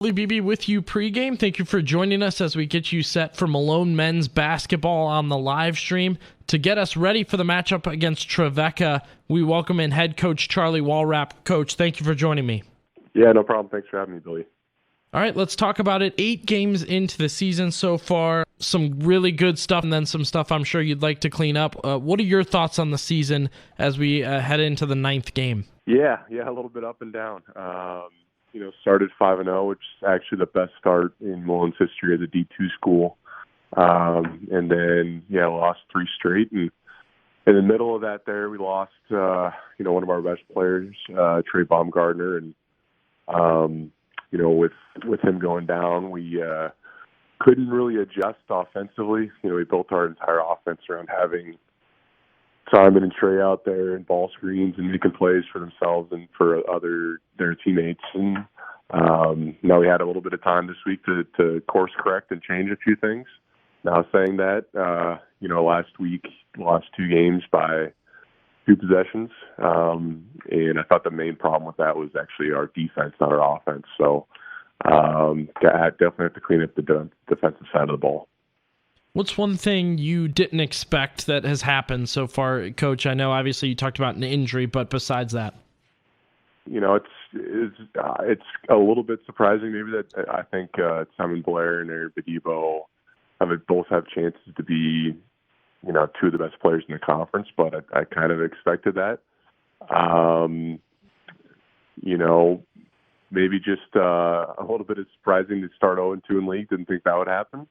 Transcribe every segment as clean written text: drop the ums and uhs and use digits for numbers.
Beebe with you pregame. Thank you for joining us as we get you set for Malone men's basketball on the live stream. To get us ready for the matchup against Trevecca, we welcome in head coach Charlie Walrap. Coach, thank you for joining me. Yeah, no problem. Thanks for having me, Billy. All right, let's talk about it. 8 games into the season so far. Some really good stuff and then some stuff I'm sure you'd like to clean up. What are your thoughts on the season as we head into the 9th game? Yeah, a little bit up and down. Started 5-0, which is actually the best start in Malone's history as a D2 school. And then, lost 3 straight. And in the middle of that there, we lost, one of our best players, Trey Baumgartner. And, with him going down, we couldn't really adjust offensively. We built our entire offense around having Simon and Trey out there and ball screens and making plays for themselves and for their teammates. And now we had a little bit of time this week to course correct and change a few things. Now saying that, last week lost 2 games by 2 possessions, and I thought the main problem with that was actually our defense, not our offense. So definitely have to clean up the defensive side of the ball. What's one thing you didn't expect that has happened so far, Coach? I know obviously you talked about an injury, but besides that, it's a little bit surprising maybe that I think Simon Blair and Eric Beebe both have chances to be 2 of the best players in the conference, but I kind of expected that. Maybe just a little bit surprising to start 0-2 in league. Didn't think that would happen.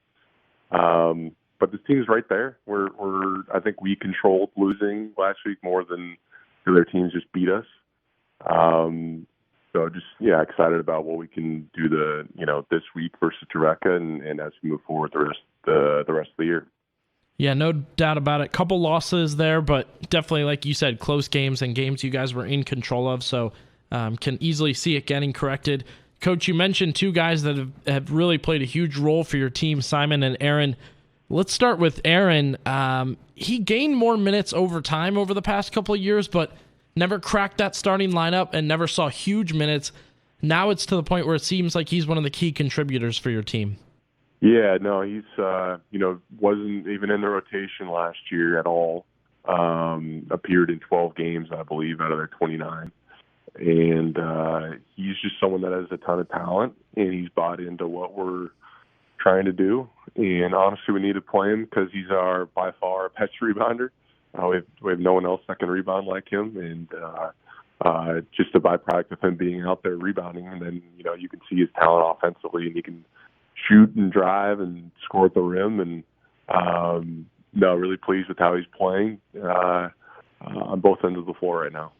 But this team is right there. I think we controlled losing last week more than the other teams just beat us. So just excited about what we can do this week versus Trevecca and as we move forward the rest of the year. Yeah, no doubt about it. Couple losses there, but definitely, like you said, close games and games you guys were in control of. So can easily see it getting corrected. Coach, you mentioned 2 guys that have really played a huge role for your team, Simon and Aaron. Let's start with Aaron. He gained more minutes over time over the past couple of years, but never cracked that starting lineup and never saw huge minutes. Now it's to the point where it seems like he's one of the key contributors for your team. Yeah, no, he's, wasn't even in the rotation last year at all. Appeared in 12 games, I believe, out of their 29. And he's just someone that has a ton of talent, and he's bought into what we're trying to do. And honestly, we need to play him because he's by far our best rebounder. We have no one else that can rebound like him, and just a byproduct of him being out there rebounding. And then you can see his talent offensively, and he can shoot and drive and score at the rim. And really pleased with how he's playing on both ends of the floor right now.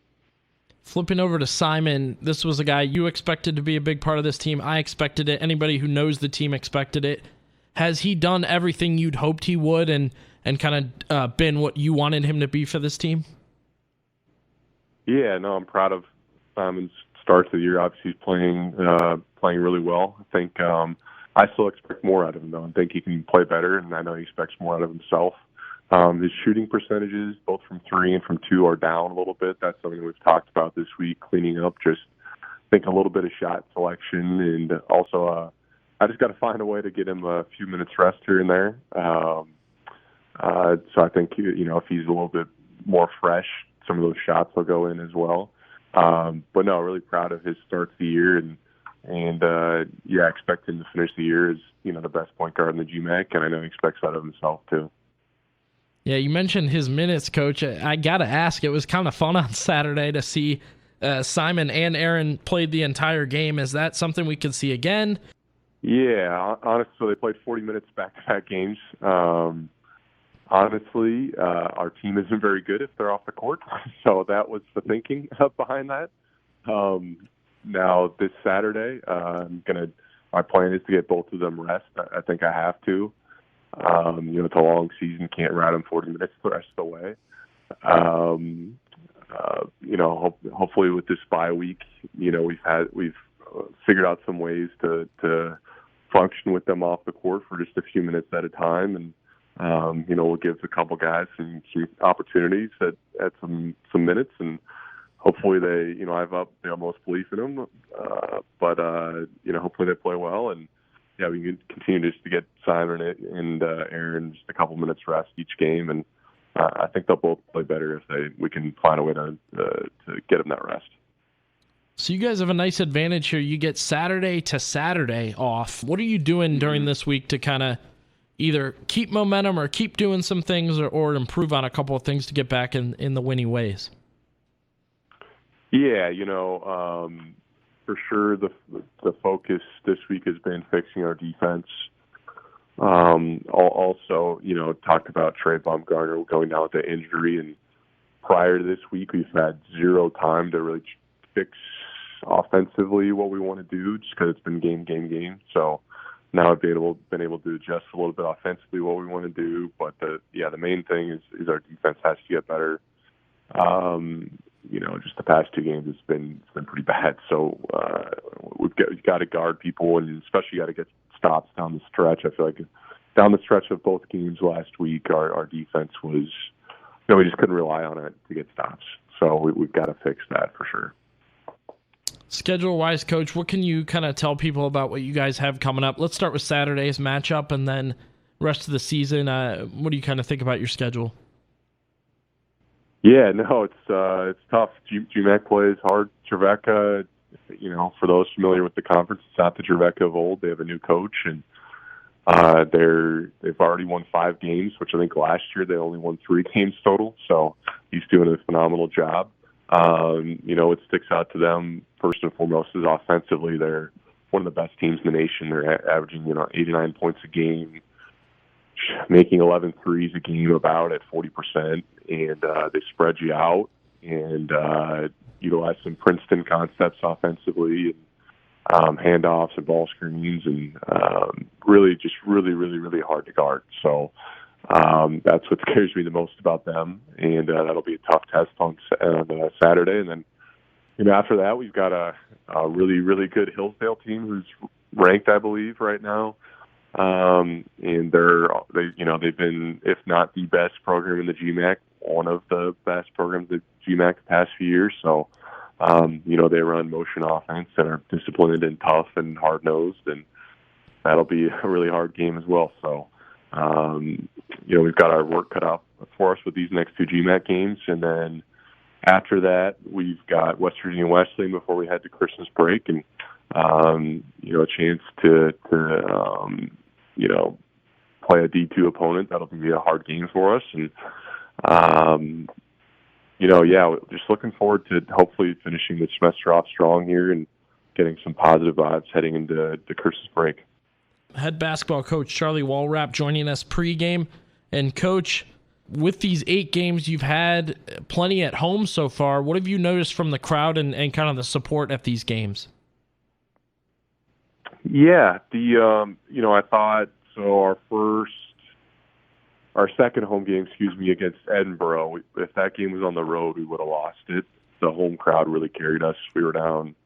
Flipping over to Simon, this was a guy you expected to be a big part of this team. I expected it. Anybody who knows the team expected it. Has he done everything you'd hoped he would and kind of been what you wanted him to be for this team? Yeah, no, I'm proud of Simon's start to the year. Obviously, he's playing really well. I think I still expect more out of him, though. I think he can play better, and I know he expects more out of himself. His shooting percentages, both from 3 and from 2, are down a little bit. That's something we've talked about this week, cleaning up. Just think a little bit of shot selection, and also I just got to find a way to get him a few minutes rest here and there. So I think if he's a little bit more fresh, some of those shots will go in as well. But no, really proud of his start to the year, and expect him to finish the year as the best point guard in the GMAC, and I know he expects that of himself too. Yeah, you mentioned his minutes, Coach. I got to ask, it was kind of fun on Saturday to see Simon and Aaron played the entire game. Is that something we could see again? Yeah, honestly, they played 40 minutes back-to-back games. Honestly, our team isn't very good if they're off the court, so that was the thinking behind that. Now, this Saturday, my plan is to get both of them rest. I think I have to. It's a long season. Can't ride them 40 minutes the rest of the way. Hopefully with this bye week, we've figured out some ways to function with them off the court for just a few minutes at a time, and we'll give a couple guys some opportunities at some minutes, and hopefully they, I have most belief in them. But hopefully they play well, and yeah, we can continue just to get Simon and Aaron just a couple minutes rest each game, and I think they'll both play better if we can find a way to get them that rest. So you guys have a nice advantage here. You get Saturday to Saturday off. What are you doing during this week to kind of either keep momentum or keep doing some things or improve on a couple of things to get back in the winning ways? Yeah, for sure the focus this week has been fixing our defense. Also, talked about Trey Baumgartner going down with the injury, and prior to this week, we've had zero time to really fix offensively what we want to do, just because it's been game. So now I've been able to adjust a little bit offensively what we want to do. But the main thing is our defense has to get better. Just the past two games it's been pretty bad. So we've got to guard people, and especially got to get stops down the stretch. I feel like down the stretch of both games last week, our defense was, we just couldn't rely on it to get stops. So we've got to fix that for sure. Schedule-wise, Coach, what can you kind of tell people about what you guys have coming up? Let's start with Saturday's matchup, and then rest of the season. What do you kind of think about your schedule? Yeah, no, it's tough. GMAC plays hard. Trevecca, for those familiar with the conference, it's not the Trevecca of old. They have a new coach, and they've already won 5 games, which I think last year they only won 3 games total. So he's doing a phenomenal job. What sticks out to them first and foremost is offensively. They're one of the best teams in the nation. They're averaging 89 points a game, making 11 threes a game about at 40%, and they spread you out and utilize some Princeton concepts offensively, and handoffs and ball screens, and really hard to guard. So that's what scares me the most about them, and that'll be a tough test on Saturday. And then after that, we've got a really good Hillsdale team who's ranked, I believe, right now. And they've been, if not the best program in the GMAC, one of the best programs in the GMAC the past few years. So, they run motion offense and are disciplined and tough and hard-nosed, and that'll be a really hard game as well. So, we've got our work cut out for us with these next 2 GMAC games, and then after that, we've got West Virginia Wesleyan before we head to Christmas break, and a chance to play a D2 opponent. That'll be a hard game for us, and just looking forward to hopefully finishing the semester off strong here and getting some positive vibes heading into the Christmas break. Head basketball coach Charlie Walrap joining us pregame. And Coach, with these 8 games, you've had plenty at home so far. What have you noticed from the crowd and kind of the support at these games? Yeah, I thought so. Our second home game, against Edinburgh, if that game was on the road, we would have lost it. The home crowd really carried us. We were down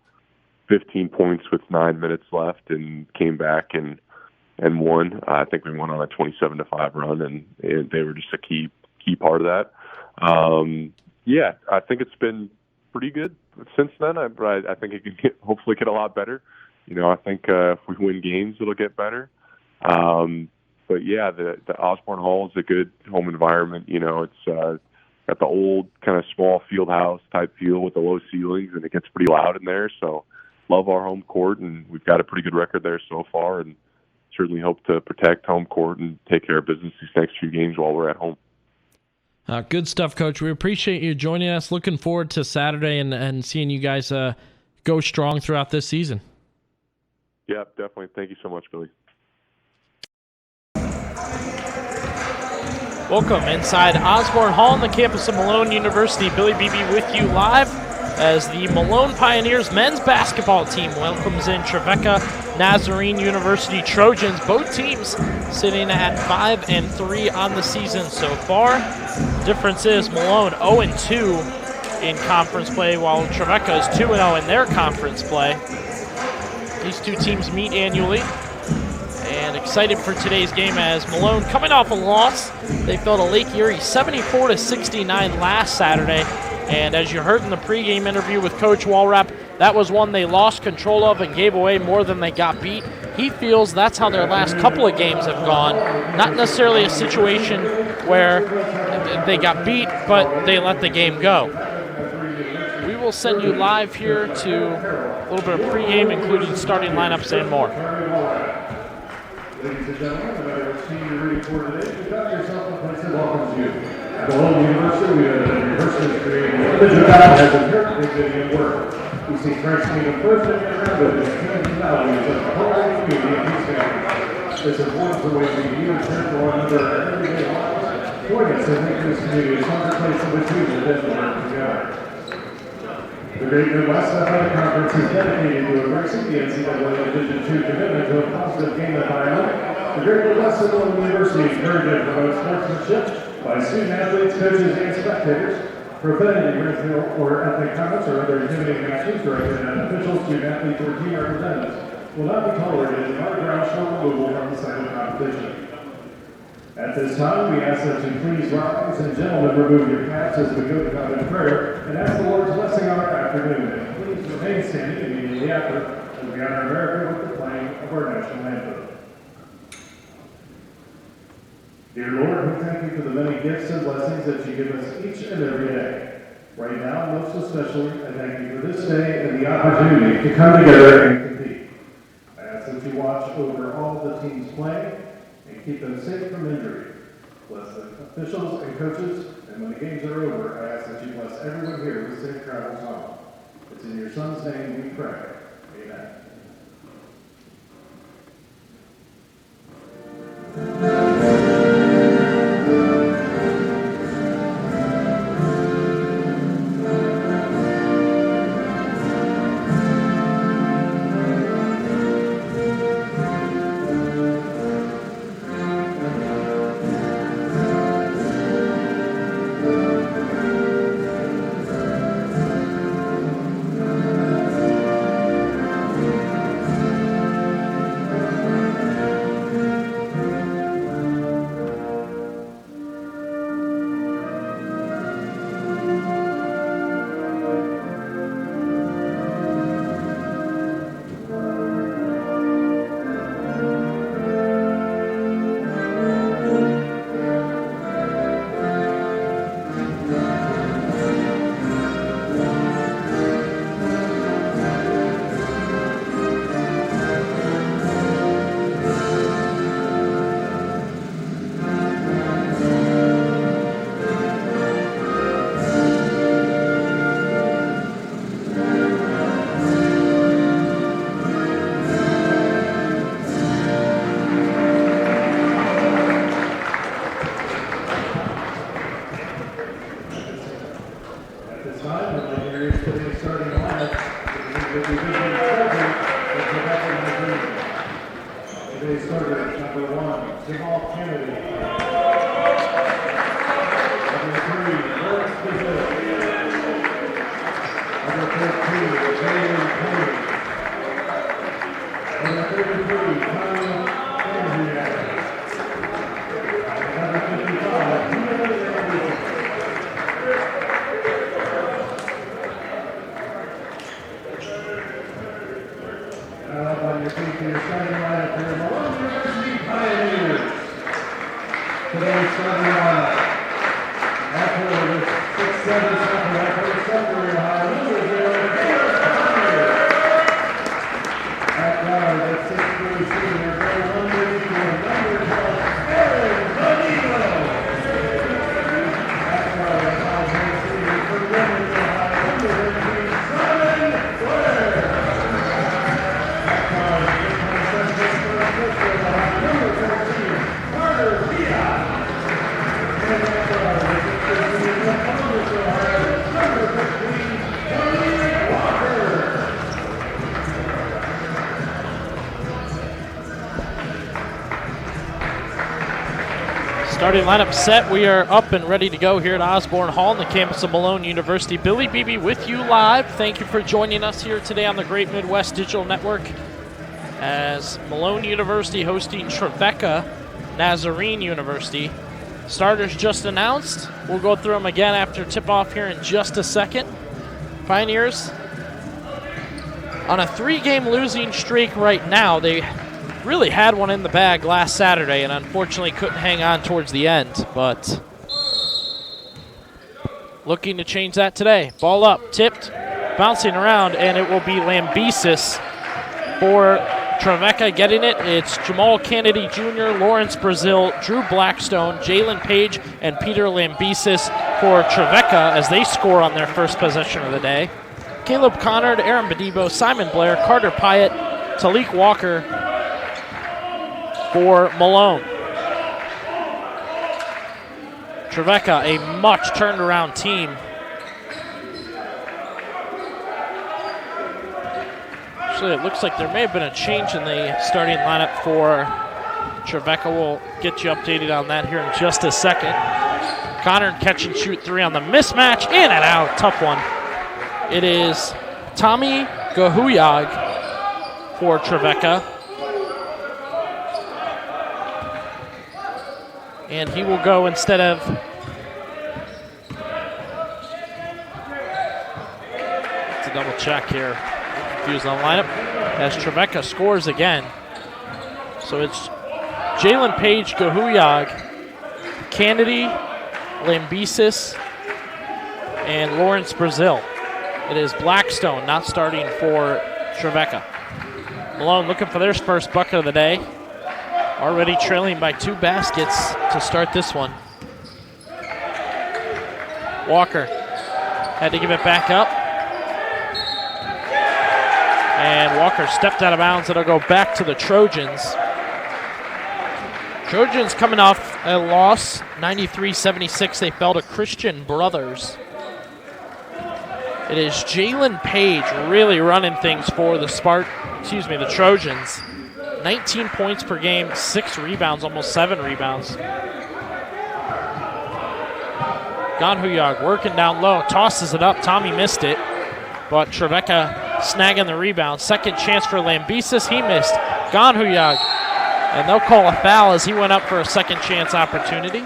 15 points with 9 minutes left and came back and won. I think we went on a 27-5 run, and they were just a key part of that. I think it's been pretty good since then. I think it can hopefully get a lot better. I think if we win games, it'll get better. But yeah, the Osborne Hall is a good home environment. It's got the old kind of small field house type feel with the low ceilings, and it gets pretty loud in there. So love our home court, and we've got a pretty good record there so far, and certainly hope to protect home court and take care of business these next few games while we're at home. Good stuff, Coach. We appreciate you joining us. Looking forward to Saturday and seeing you guys go strong throughout this season. Yeah, definitely. Thank you so much, Billy. Welcome inside Osborne Hall on the campus of Malone University. Billy Beebe with you live as the Malone Pioneers men's basketball team welcomes in Trevecca Nazarene University Trojans. Both teams sitting at 5-3 on the season so far. Difference is Malone 0-2 in conference play, while Trevecca is 2-0 in their conference play. These two teams meet annually. And excited for today's game as Malone coming off a loss. They fell to Lake Erie 74-69 last Saturday. And as you heard in the pregame interview with Coach Walrap, that was one they lost control of and gave away more than they got beat. He feels that's how their last couple of games have gone. Not necessarily a situation where they got beat, but they let the game go. We will send you live here to a little bit of pregame, including starting lineups and more. Ladies and gentlemen, no matter what team you're rooting for today, conduct yourself in a place that welcomes you. At Malone University, we have been rehearsing creating an image of God has inherent dignity and work. We see Christ being the first and grounded in the kingdom values of the whole community and his family. It's important the way we view and care for one another in everyday lives. Join us and make this community a stronger place in which we live and work together. The Great Midwest Athletic Conference is dedicated to embracing the NCAA Division II commitment to a positive game environment. The Great Midwest University encourages and promotes sportsmanship by student athletes, coaches, and spectators. Profanity, racial or ethnic comments or other intimidating actions directed at officials, student athletes, or team representatives will not be tolerated and are grounds for removal from the site of competition. At this time, we ask that you please rise and gentlemen remove your caps as we go to God in prayer and ask the Lord's blessing on our afternoon. And please remain standing immediately after as we honor America with the playing of our national anthem. Dear Lord, we thank you for the many gifts and blessings that you give us each and every day. Right now, most especially, I thank you for this day and the opportunity to come together and compete. I ask that you watch over all the teams playing and keep them safe from injury. Bless the officials and coaches, and when the games are over, I ask that you bless everyone here with safe travels home. It's in your Son's name we pray. Amen. Starting lineup set, we are up and ready to go here at Osborne Hall on the campus of Malone University. Billy Beebe with you live. Thank you for joining us here today on the Great Midwest Digital Network as Malone University hosting Trevecca Nazarene University. Starters just announced. We'll go through them again after tip-off here in just a second. Pioneers on a 3-game losing streak right now. They really had one in the bag last Saturday and unfortunately couldn't hang on towards the end, but looking to change that today. Ball up, tipped, bouncing around, and it will be Lambesis for Trevecca getting it. It's Jamal Kennedy Jr., Lawrence Brazil, Drew Blackstone, Jalen Page, and Peter Lambesis for Trevecca as they score on their first possession of the day. Caleb Connard, Aaron Bedibo, Simon Blair, Carter Pyatt, Talik Walker for Malone. Trevecca, a much turned around team. Actually, it looks like there may have been a change in the starting lineup for Trevecca. We'll get you updated on that here in just a second. Connard catch and shoot 3 on the mismatch. In and out, tough one. It is Tommy Gahuyag for Trevecca. And he will go instead of to double check here. Confused on the lineup as Trevecca scores again. So it's Jalen Page, Gahuyag, Kennedy, Lambesis, and Lawrence Brazil. It is Blackstone not starting for Trevecca. Malone looking for their first bucket of the day. Already trailing by 2 baskets to start this one. Walker had to give it back up. And Walker stepped out of bounds. It'll go back to the Trojans. Trojans coming off a loss, 93-76. They fell to Christian Brothers. It is Jalen Page really running things for the the Trojans. 19 points per game, 6 rebounds, almost 7 rebounds. Gahuyag working down low, tosses it up. Tommy missed it, but Trevecca snagging the rebound. Second chance for Lambesis, he missed. Gahuyag, and they'll call a foul as he went up for a second chance opportunity.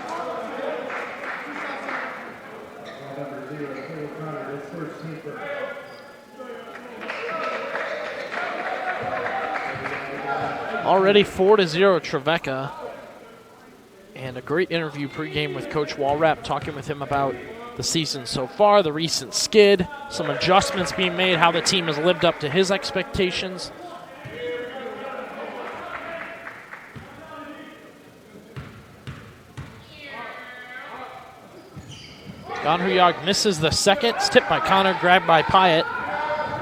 Already 4-0 Trevecca. And a great interview pregame with Coach Walrap, talking with him about the season so far, the recent skid, some adjustments being made, how the team has lived up to his expectations. Gahuyag misses the second. It's tipped by Connor, grabbed by Pyatt.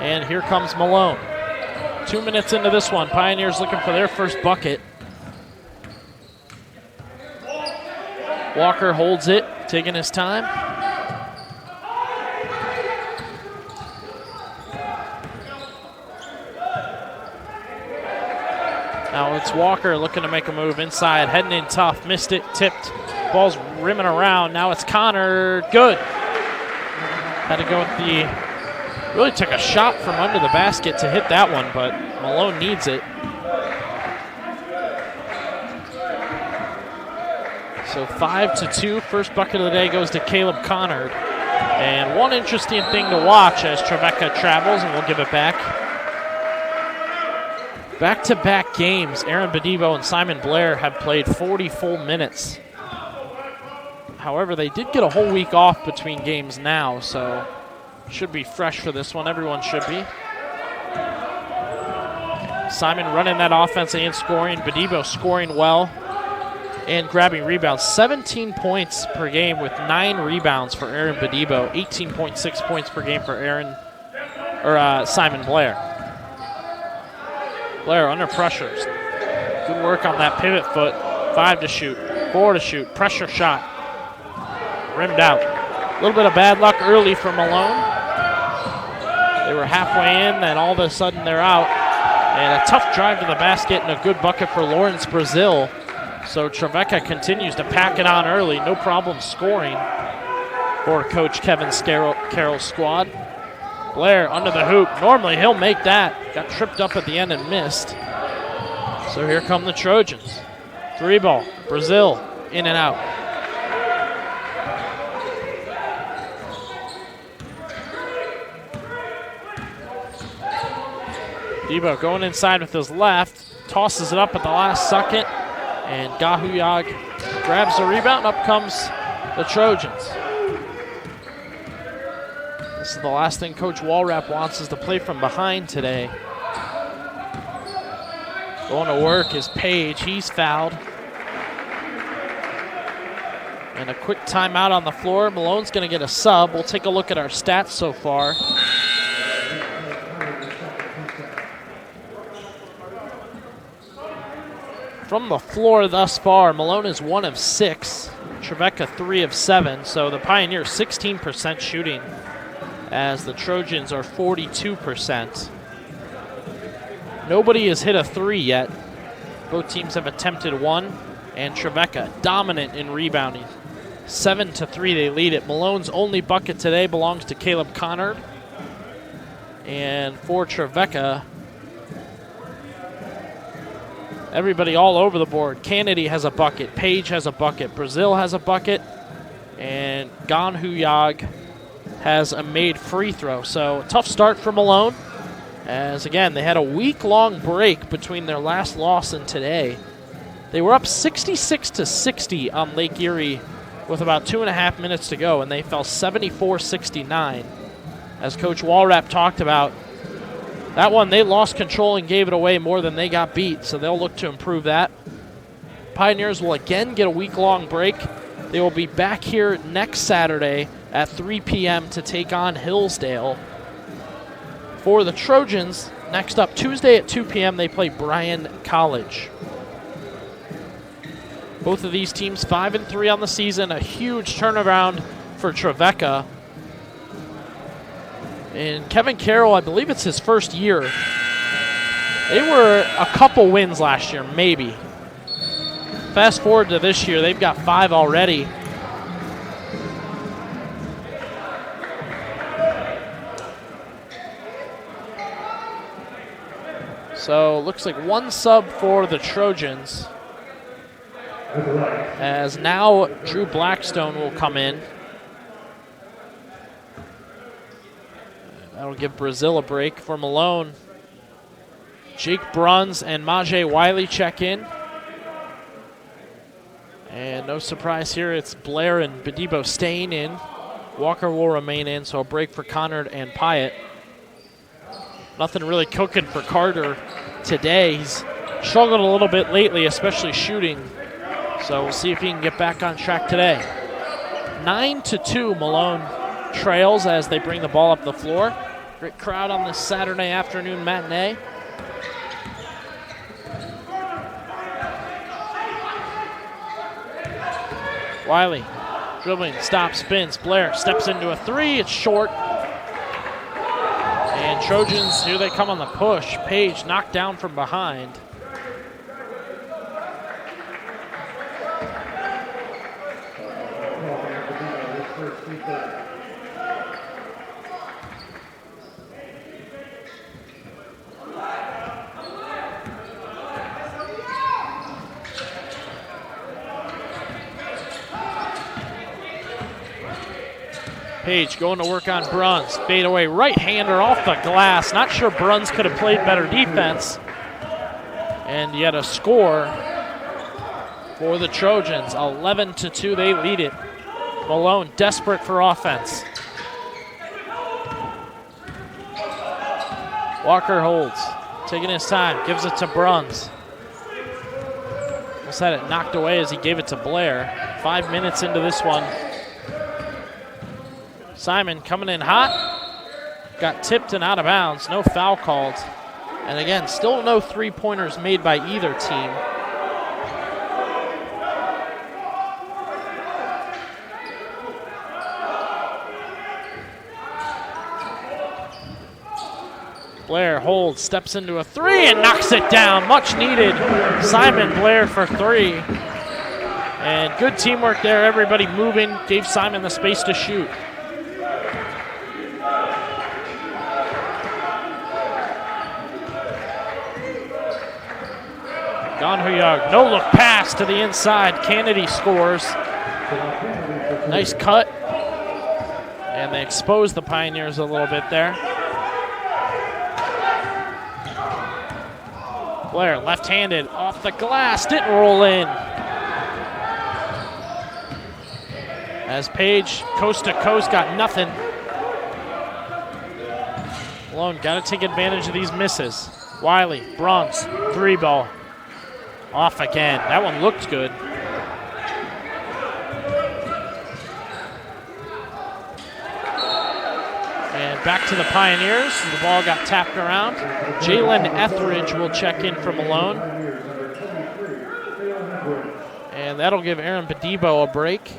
And here comes Malone. 2 minutes into this one, Pioneers looking for their first bucket. Walker holds it, taking his time. Now it's Walker looking to make a move inside, heading in tough, missed it, tipped. Ball's rimming around. Now it's Connor, good. Had to go with the... Really took a shot from under the basket to hit that one, but Malone needs it. So 5-2, first bucket of the day goes to Caleb Connard. And one interesting thing to watch as Trevecca travels, and we'll give it back. Back-to-back games, Aaron Bedibo and Simon Blair have played 40 full minutes. However, they did get a whole week off between games now, so should be fresh for this one. Everyone should be. Simon running that offense and scoring. Bedibo scoring well and grabbing rebounds. 17 points per game with 9 rebounds for Aaron Bedibo. 18.6 points per game for Simon Blair. Blair under pressure. Good work on that pivot foot. 5 to shoot, 4 to shoot. Pressure shot. Rimmed out. A little bit of bad luck early for Malone. They were halfway in, then all of a sudden they're out. And a tough drive to the basket and a good bucket for Lawrence Brazil. So Trevecca continues to pack it on early. No problem scoring for Coach Kevin Carroll's squad. Blair under the hoop. Normally he'll make that. Got tripped up at the end and missed. So here come the Trojans. 3 ball. Brazil in and out. Debo going inside with his left, tosses it up at the last second, and Gahuyag grabs the rebound. Up comes the Trojans. This is the last thing Coach Walrap wants, is to play from behind today. Going to work is Page. He's fouled. And a quick timeout on the floor. Malone's going to get a sub. We'll take a look at our stats so far. From the floor thus far, Malone is 1 of 6. Trevecca 3 of 7. So the Pioneers 16% shooting, as the Trojans are 42%. Nobody has hit a 3 yet. Both teams have attempted 1. And Trevecca dominant in rebounding. 7-3 they lead it. Malone's only bucket today belongs to Caleb Connard. And for Trevecca, everybody all over the board. Kennedy has a bucket. Page has a bucket. Brazil has a bucket. And Ganhuyag has a made free throw. So tough start for Malone, as again, they had a week-long break between their last loss and today. They were up 66-60 on Lake Erie with about 2.5 minutes to go, and they fell 74-69. As Coach Walrap talked about, that one they lost control and gave it away more than they got beat, so they'll look to improve that. Pioneers will again get a week-long break. They will be back here next Saturday at 3 p.m. to take on Hillsdale. For the Trojans, next up Tuesday at 2 p.m., they play Bryan College. Both of these teams 5-3 on the season, a huge turnaround for Trevecca. And Kevin Carroll, I believe it's his first year. They were a couple wins last year, maybe. Fast forward to this year, they've got 5 already. So looks like 1 sub for the Trojans, as now Drew Blackstone will come in. That'll give Brazil a break. For Malone, Jake Bruns and Majay Wiley check in. And no surprise here, it's Blair and Bedebo staying in. Walker will remain in, so a break for Connard and Pyatt. Nothing really cooking for Carter today. He's struggled a little bit lately, especially shooting. So we'll see if he can get back on track today. 9-2, Malone trails as they bring the ball up the floor. Great crowd on this Saturday afternoon matinee. Wiley dribbling, stops, spins. Blair steps into a 3. It's short. And Trojans, here they come on the push. Page knocked down from behind. Page going to work on Bruns. Fade away right-hander off the glass. Not sure Bruns could have played better defense. And yet a score for the Trojans. 11-2, they lead it. Malone desperate for offense. Walker holds, taking his time, gives it to Bruns. Almost had it knocked away as he gave it to Blair. 5 minutes into this one. Simon coming in hot. Got tipped and out of bounds. No foul called. And again, still no three-pointers made by either team. Blair holds, steps into a 3 and knocks it down. Much needed. Simon Blair for 3. And good teamwork there. Everybody moving. Gave Simon the space to shoot. Ganhuyag, no look pass to the inside. Kennedy scores. Nice cut. And they expose the Pioneers a little bit there. Blair, left-handed, off the glass, didn't roll in. As Page, coast to coast, got nothing. Malone got to take advantage of these misses. Wiley, Bruns, 3-ball. Off again. That one looked good. And back to the Pioneers. The ball got tapped around. Jalen Etheridge will check in for Malone. And that'll give Aaron Beebe a break.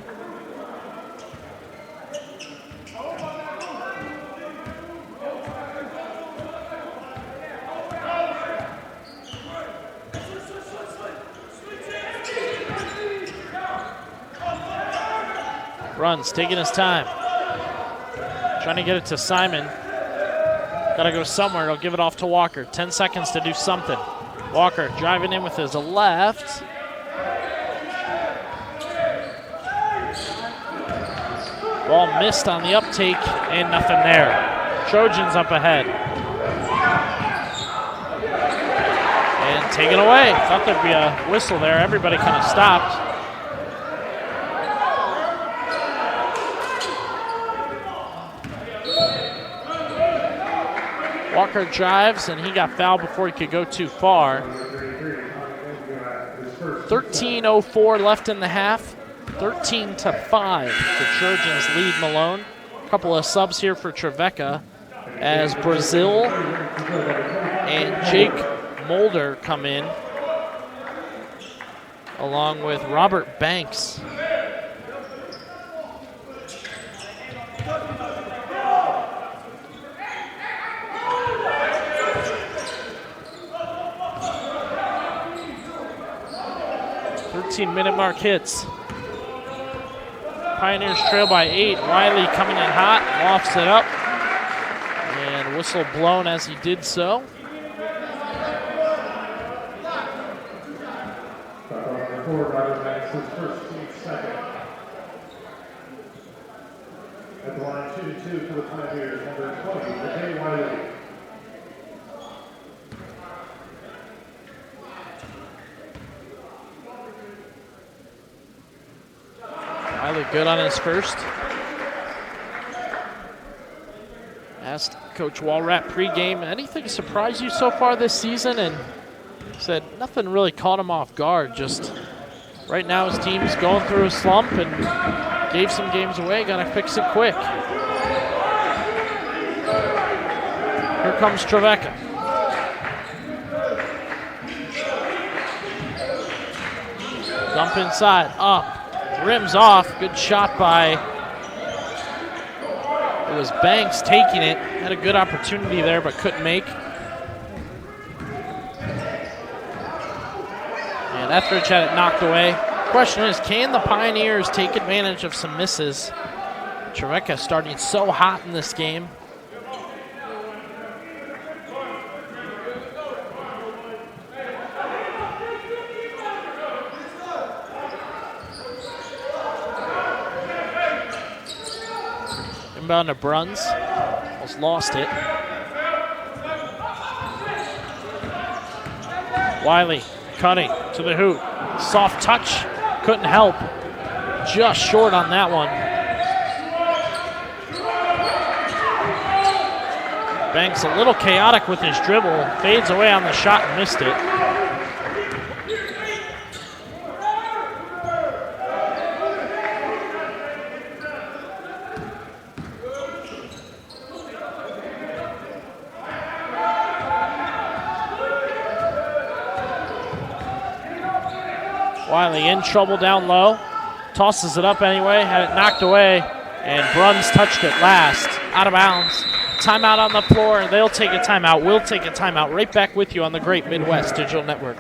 Runs, taking his time. Trying to get it to Simon. Got to go somewhere. He'll give it off to Walker. 10 seconds to do something. Walker driving in with his left. Ball missed on the uptake and nothing there. Trojans up ahead. And taken away. Thought there'd be a whistle there. Everybody kind of stopped. Walker drives, and he got fouled before he could go too far. 13:04 left in the half. 13-5. The Trojans lead Malone. A couple of subs here for Trevecca as Brazil and Jake Mulder come in, along with Robert Banks. Minute mark hits. Pioneers trail by 8. Wiley coming in hot, lofts it up, and whistle blown as he did so. At the line, 2-2 for the Pioneers, number 20, Wiley. Wiley good on his first. Asked Coach Walrat pregame, anything surprised you so far this season? And said nothing really caught him off guard. Just right now his team's going through a slump and gave some games away. Got to fix it quick. Here comes Trevecca. Dump inside, up. Rims off. Good shot by, it was Banks taking it. Had a good opportunity there, but couldn't make. And Etheridge had it knocked away. Question is, can the Pioneers take advantage of some misses? Trevecca starting so hot in this game. Inbound to Bruns. Almost lost it. Wiley cutting to the hoop. Soft touch. Couldn't help. Just short on that one. Banks a little chaotic with his dribble. Fades away on the shot and missed it. Wiley in trouble down low. Tosses it up anyway, had it knocked away, and Bruns touched it last. Out of bounds. Timeout on the floor. They'll take a timeout. We'll take a timeout. Right back with you on the Great Midwest Digital Network.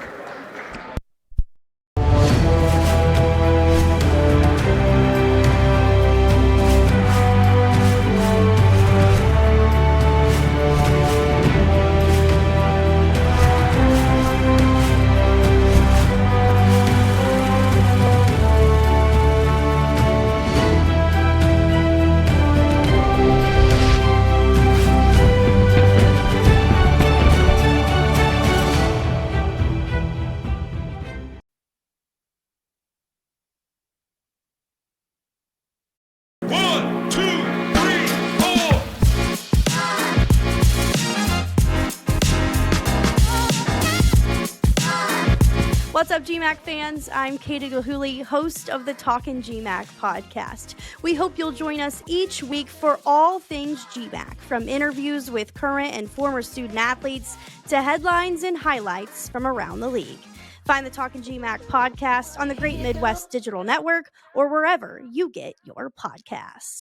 What's up, GMAC fans? I'm Katie Gahuli, host of the Talkin' GMAC podcast. We hope you'll join us each week for all things GMAC, from interviews with current and former student athletes to headlines and highlights from around the league. Find the Talkin' GMAC podcast on the Great Midwest Digital Network or wherever you get your podcasts.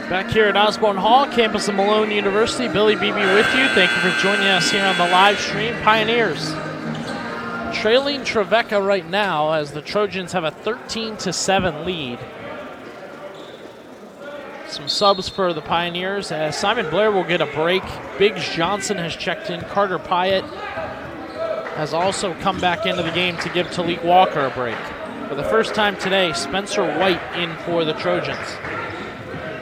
Back here at Osborne Hall, campus of Malone University, Billy Beebe with you. Thank you for joining us here on the live stream. Pioneers trailing Trevecca right now as the Trojans have a 13-7 lead. Some subs for the Pioneers as Simon Blair will get a break. Biggs Johnson has checked in. Carter Pyatt has also come back into the game to give Talik Walker a break. For the first time today, Spencer White in for the Trojans.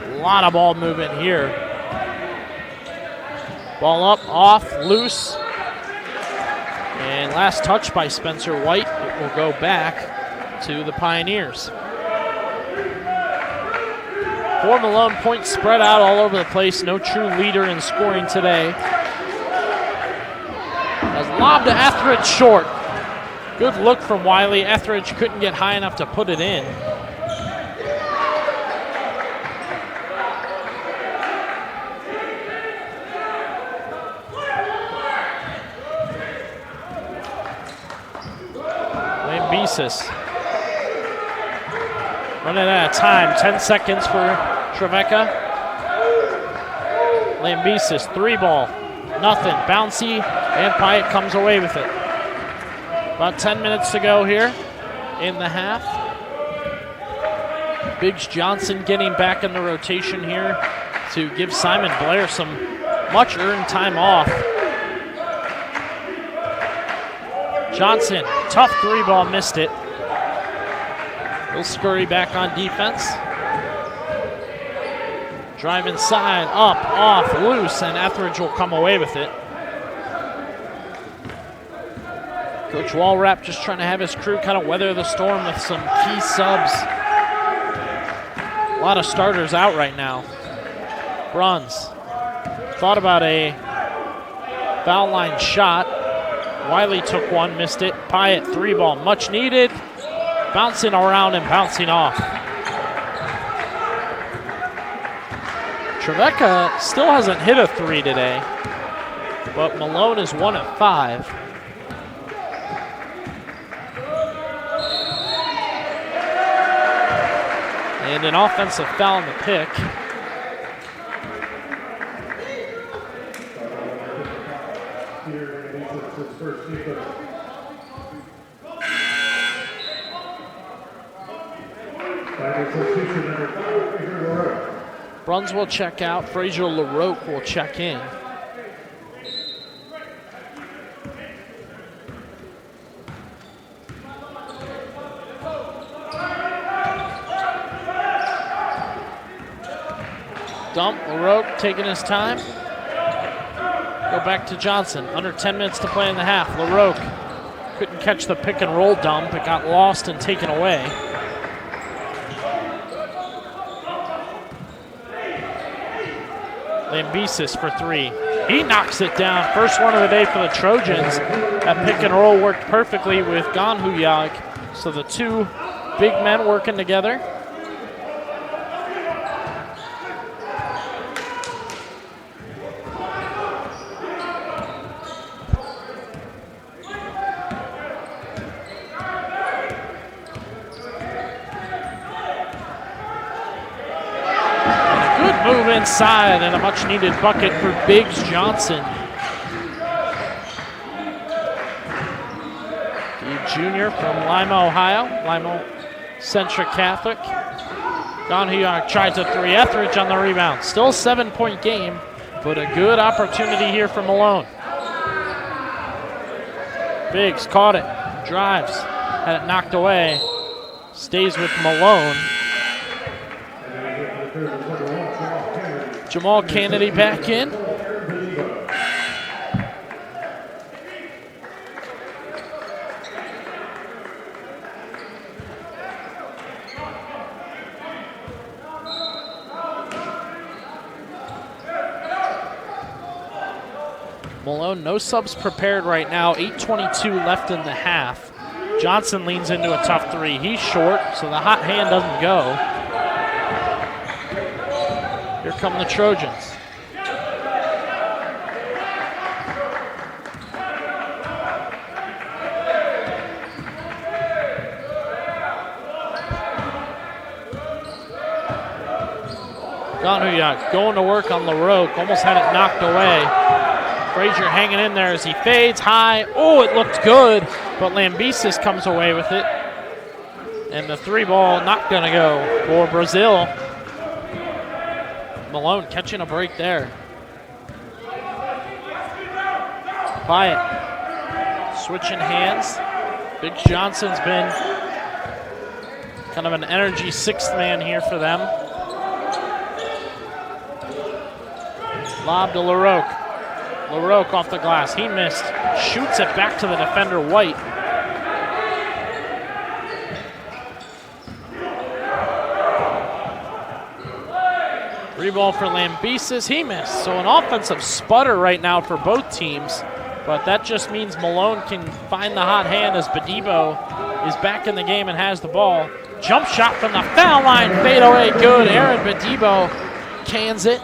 A lot of ball movement here. Ball up, off, loose. And last touch by Spencer White. It will go back to the Pioneers. For Malone, points spread out all over the place. No true leader in scoring today. As lob to Etheridge short. Good look from Wiley. Etheridge couldn't get high enough to put it in. Lambesis. Running out of time. 10 seconds for Trevecca. Lambesis, 3-ball. Nothing. Bouncy, and Pyatt comes away with it. About 10 minutes to go here in the half. Biggs Johnson getting back in the rotation here to give Simon Blair some much-earned time off. Johnson, tough 3-ball, missed it. He'll scurry back on defense. Drive inside, up, off, loose, and Etheridge will come away with it. Coach Walrap just trying to have his crew kind of weather the storm with some key subs. A lot of starters out right now. Bruns thought about a foul line shot. Wiley took one, missed it. Pyatt, 3-ball, much needed. Bouncing around and bouncing off. Trevecca still hasn't hit a 3 today, but Malone is 1 of 5. And an offensive foul in the pick. Bruns will check out. Frazier LaRoque will check in. Dump, LaRoque taking his time. Go back to Johnson. Under 10 minutes to play in the half. LaRoque couldn't catch the pick and roll dump. It got lost and taken away. Lambesis for 3. He knocks it down. First one of the day for the Trojans. That pick and roll worked perfectly with Ganhuyag. So the two big men working together. Move inside and a much-needed bucket for Biggs Johnson. The junior from Lima, Ohio. Lima Centric Catholic. Ganhuyag tried to 3. Etheridge on the rebound. Still a 7-point game, but a good opportunity here for Malone. Biggs caught it. Drives. Had it knocked away. Stays with Malone. Jamal Kennedy back in. Malone, no subs prepared right now. 8:22 left in the half. Johnson leans into a tough three. He's short, so the hot hand doesn't go. Here come the Trojans. Ganuyak going to work on LaRoque, almost had it knocked away. Frazier hanging in there as he fades high. Oh, it looked good, but Lambesis comes away with it. And the three ball not gonna go for Brazil. Malone catching a break there. Pyatt switching hands. Biggs Johnson's been kind of an energy sixth man here for them. Lob to LaRoque. LaRoque off the glass. He missed. Shoots it back to the defender, White. Three-ball for Lambesis. He missed. So an offensive sputter right now for both teams. But that just means Malone can find the hot hand as Beebe is back in the game and has the ball. Jump shot from the foul line. Fade away. Good. Aaron Beebe cans it.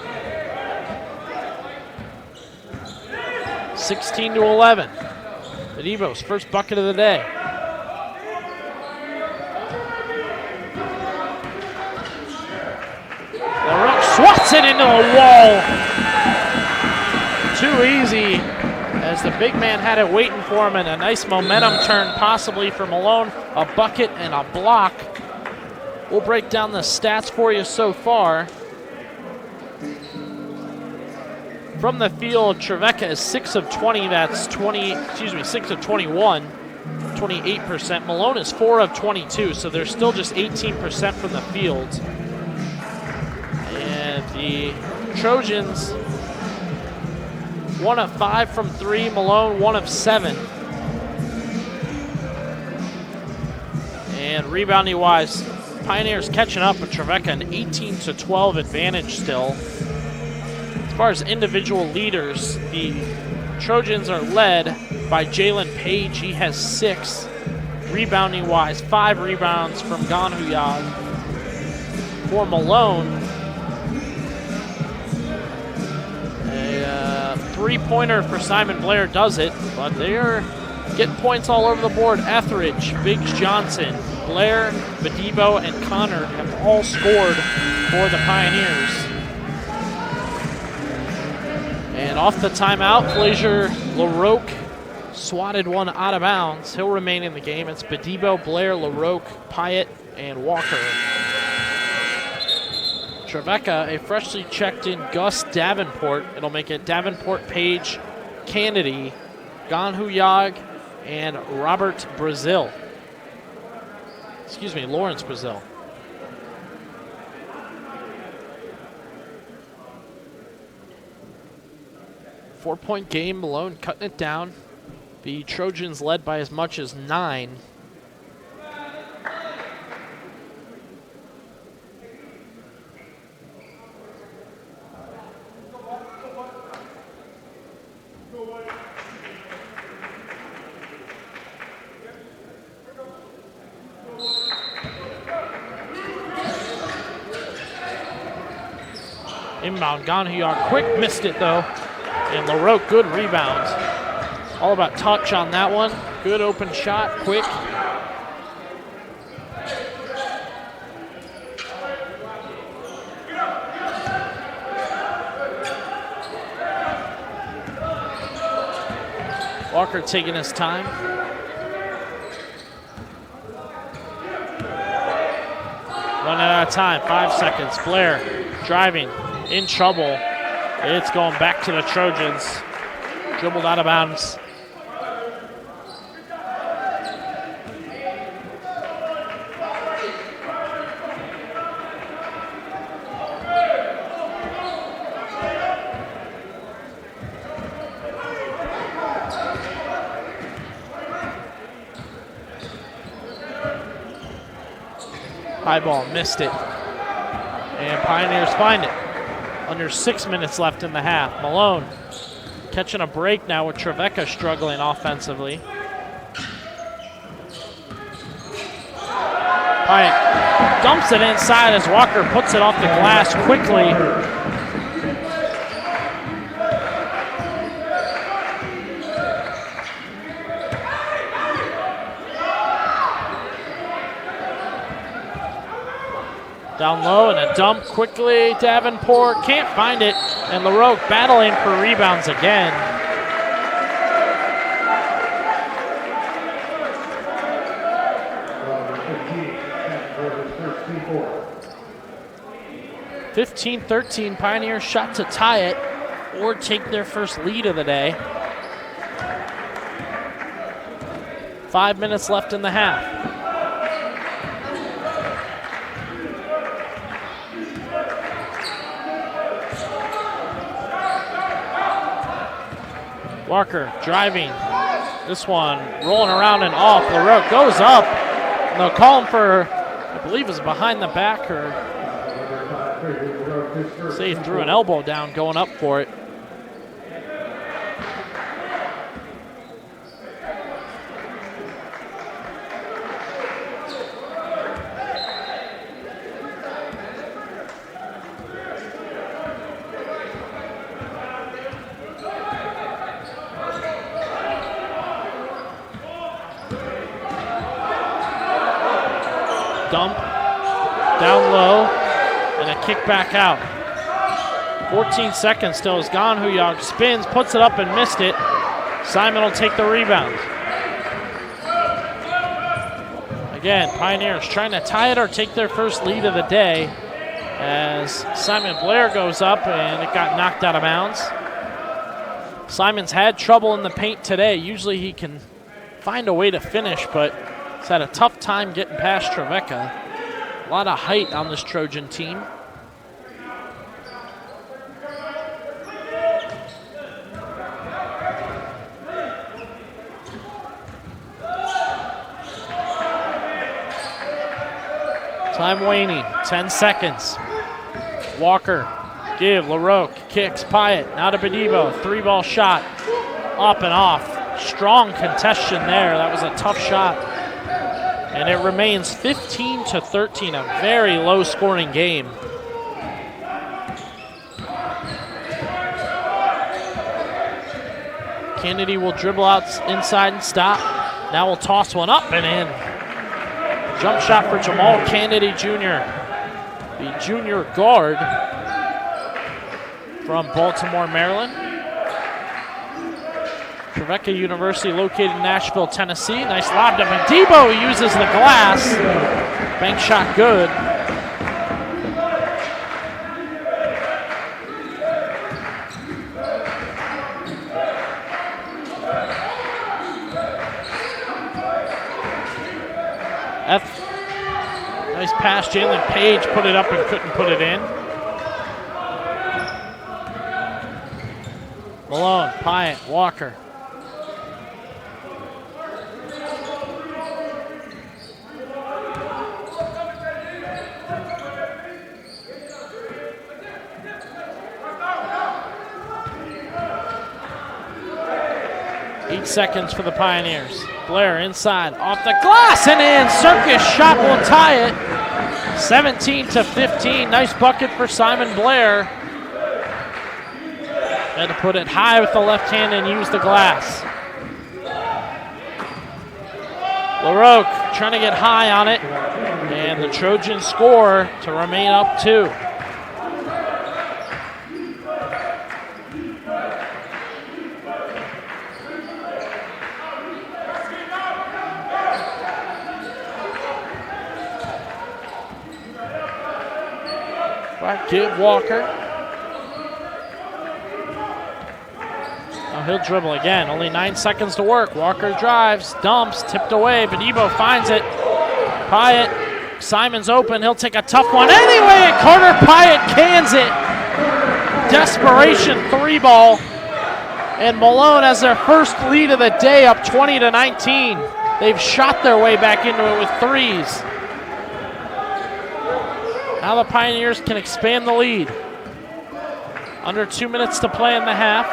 16-11. Bedebe's first bucket of the day. LaRoque swats it into a wall. Too easy as the big man had it waiting for him, and a nice momentum turn possibly for Malone. A bucket and a block. We'll break down the stats for you so far. From the field, Trevecca is 6 of 20. That's 6 of 21, 28%. Malone is 4 of 22, so they're still just 18% from the field. And the Trojans, 1 of 5 from 3. Malone, 1 of 7. And rebounding-wise, Pioneers catching up with Trevecca, an 18-12 advantage still. As far as individual leaders, the Trojans are led by Jalen Page. He has 6. Rebounding-wise, 5 rebounds from Ganuyak. For Malone, a three-pointer for Simon Blair does it, but they're getting points all over the board. Etheridge, Biggs Johnson, Blair, Beebe, and Connor have all scored for the Pioneers. And off the timeout, LaRoque swatted one out of bounds. He'll remain in the game. It's Beebe, Blair, LaRoque, Pyatt, and Walker. Trevecca, a freshly checked in Gus Davenport. It'll make it Davenport, Page, Kennedy, Ganuyak, and Lawrence Brazil. 4-point game, Malone cutting it down. The Trojans led by as much as 9. Inbound, Ganuyak quick, missed it though. And LaRoque, good rebound. All about touch on that one. Good open shot, quick. Walker taking his time. Running out of time, 5 seconds. Blair driving, in trouble. It's going back to the Trojans. Dribbled out of bounds. High ball, missed it. And Pioneers find it. Under 6 minutes left in the half. Malone Catching a break now with Trevecca struggling offensively. Pyatt dumps it inside as Walker puts it off the glass quickly. Down low and a dump quickly. Davenport can't find it. And LaRoque battling for rebounds again. Well, 15-13, Pioneers shot to tie it or take their first lead of the day. 5 minutes left in the half. Walker driving. This one rolling around and off. LaRoque goes up. And they'll call him for, I believe it's behind the back, or say he threw an elbow down going up for it. Dump, down low, and a kick back out. 14 seconds still is gone. Huyog spins, puts it up and missed it. Simon will take the rebound. Again, Pioneers trying to tie it or take their first lead of the day as Simon Blair goes up and it got knocked out of bounds. Simon's had trouble in the paint today. Usually he can find a way to finish, but he's had a tough time getting past Trevecca. A lot of height on this Trojan team. Time waning, 10 seconds. Walker, give, LaRoque, kicks, Pyatt, now to Beebe, 3-ball shot, up and off. Strong contestation there, that was a tough shot. And it remains 15-13, a very low-scoring game. Kennedy will dribble out inside and stop. Now we'll toss one up and in. Jump shot for Jamal Kennedy Jr., the junior guard from Baltimore, Maryland. Trevecca University located in Nashville, Tennessee. Nice lob to Beebe, uses the glass. Bank shot good. Nice pass, Jalen Page put it up and couldn't put it in. Malone, Pyatt, Walker. Eight seconds for the Pioneers. Blair inside, off the glass and in. Circus shot will tie it. 17-15. Nice bucket for Simon Blair. Had to put it high with the left hand and use the glass. LaRoque trying to get high on it. And the Trojans score to remain up 2. Give Walker. Now he'll dribble again. Only 9 seconds to work. Walker drives, dumps, tipped away. Beebe finds it. Pyatt. Simon's open. He'll take a tough one anyway. Carter Pyatt cans it. Desperation 3-ball. And Malone has their first lead of the day, up 20-19. They've shot their way back into it with threes. Now the Pioneers can expand the lead. Under 2 minutes to play in the half.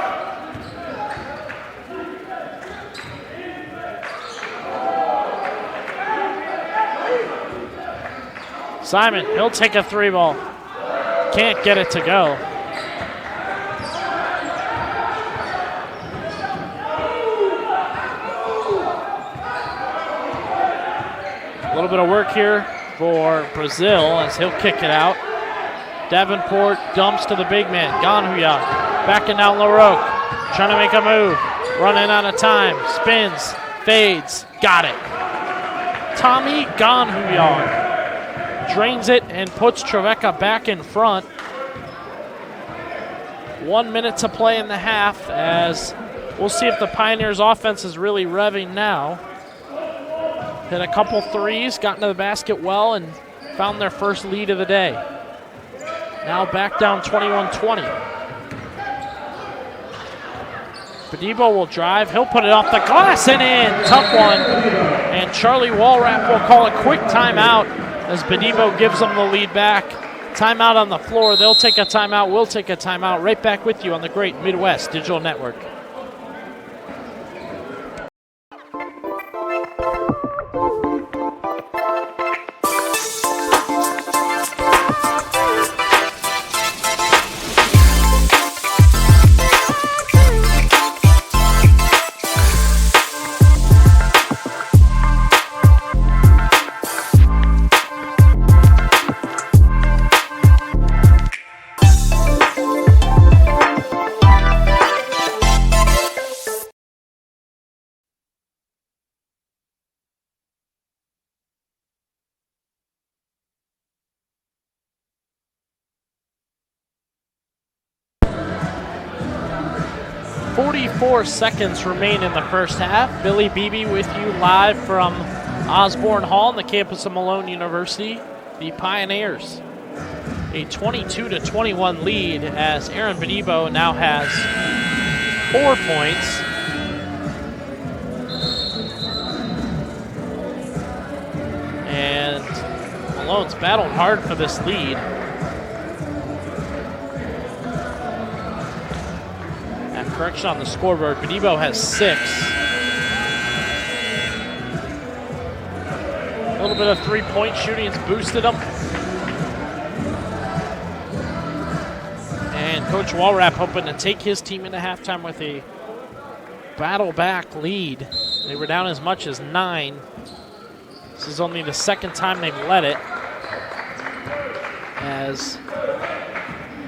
Simon, he'll take a 3-ball. Can't get it to go. A little bit of work here for Brazil as he'll kick it out. Davenport dumps to the big man, Ganhuyak. Backing down LaRoque, trying to make a move. Running out of time, spins, fades, got it. Tommy Ganhuyak drains it and puts Trevecca back in front. 1 minute to play in the half as we'll see if the Pioneers offense is really revving now. Hit a couple threes, got into the basket well, and found their first lead of the day. Now back down 21-20. Beebe will drive. He'll put it off the glass and in. Tough one. And Charlie Walrap will call a quick timeout as Beebe gives them the lead back. Timeout on the floor. They'll take a timeout. We'll take a timeout. Right back with you on the great Midwest Digital Network. Seconds remain in the first half. Billy Beebe with you live from Osborne Hall on the campus of Malone University. The Pioneers a 22-21 lead as Aaron Beebe now has 4 points. And Malone's battled hard for this lead. Correction on the scoreboard. Beebe has 6. A little bit of three-point shooting has boosted him. And Coach Walrap hoping to take his team into halftime with a battle-back lead. They were down as much as 9. This is only the second time they've led it. As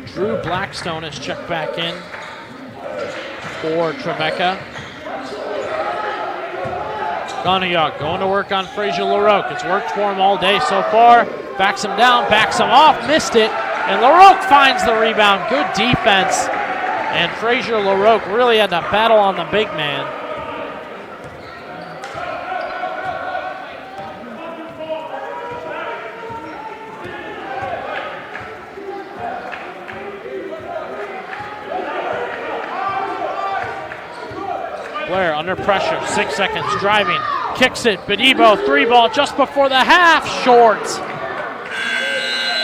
Drew Blackstone has checked back in for Trevecca. Ganhuyak going to work on Frazier LaRoque. It's worked for him all day so far. Backs him down, backs him off, missed it. And LaRoque finds the rebound. Good defense. And Frazier LaRoque really had to battle on the big man. Blair under pressure, 6 seconds, driving, kicks it, Beebe, 3-ball just before the half, short.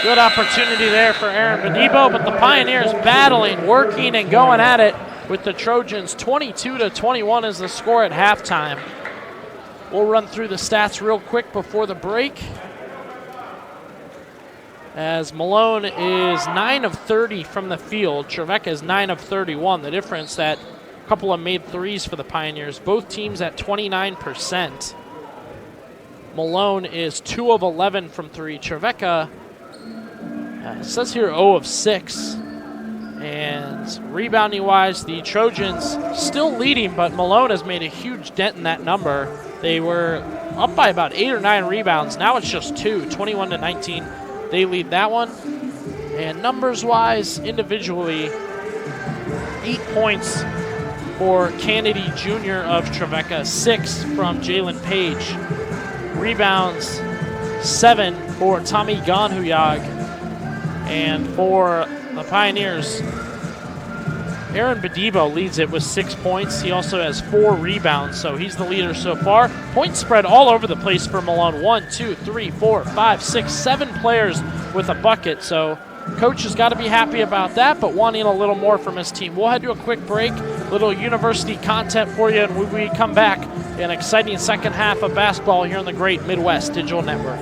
Good opportunity there for Aaron Beebe, but the Pioneers battling, working, and going at it with the Trojans. 22-21 is the score at halftime. We'll run through the stats real quick before the break. As Malone is 9 of 30 from the field, Trevecca is 9 of 31. The difference that a couple of made threes for the Pioneers. Both teams at 29%. Malone is 2 of 11 from 3. Trevecca says here 0 of 6. And rebounding-wise, the Trojans still leading, but Malone has made a huge dent in that number. They were up by about 8 or 9 rebounds. Now it's just 2, 21-19. They lead that one. And numbers-wise, individually, 8 points for Kennedy Jr. of Trevecca, 6 from Jalen Page. Rebounds, 7 for Tommy Ganhuyak. And for the Pioneers, Aaron Beebe leads it with 6 points. He also has 4 rebounds, so he's the leader so far. Point spread all over the place for Malone. 1, 2, 3, 4, 5, 6, 7 players with a bucket, so Coach has got to be happy about that, but wanting a little more from his team. We'll head to a quick break, little university content for you, and when we come back, an exciting second half of basketball here on the great Midwest Digital Network.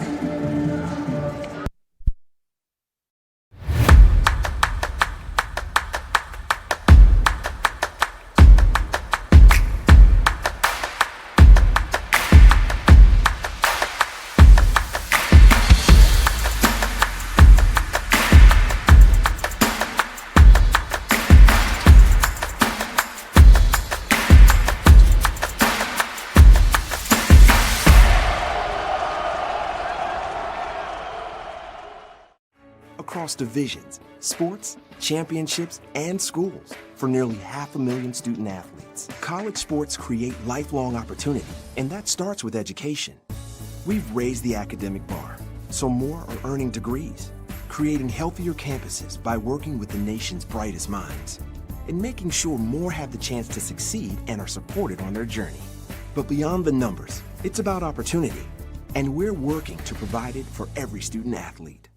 across divisions, sports, championships, and schools for nearly 500,000 student athletes. College sports create lifelong opportunity, and that starts with education. We've raised the academic bar, so more are earning degrees, creating healthier campuses by working with the nation's brightest minds, and making sure more have the chance to succeed and are supported on their journey. But beyond the numbers, it's about opportunity, and we're working to provide it for every student athlete.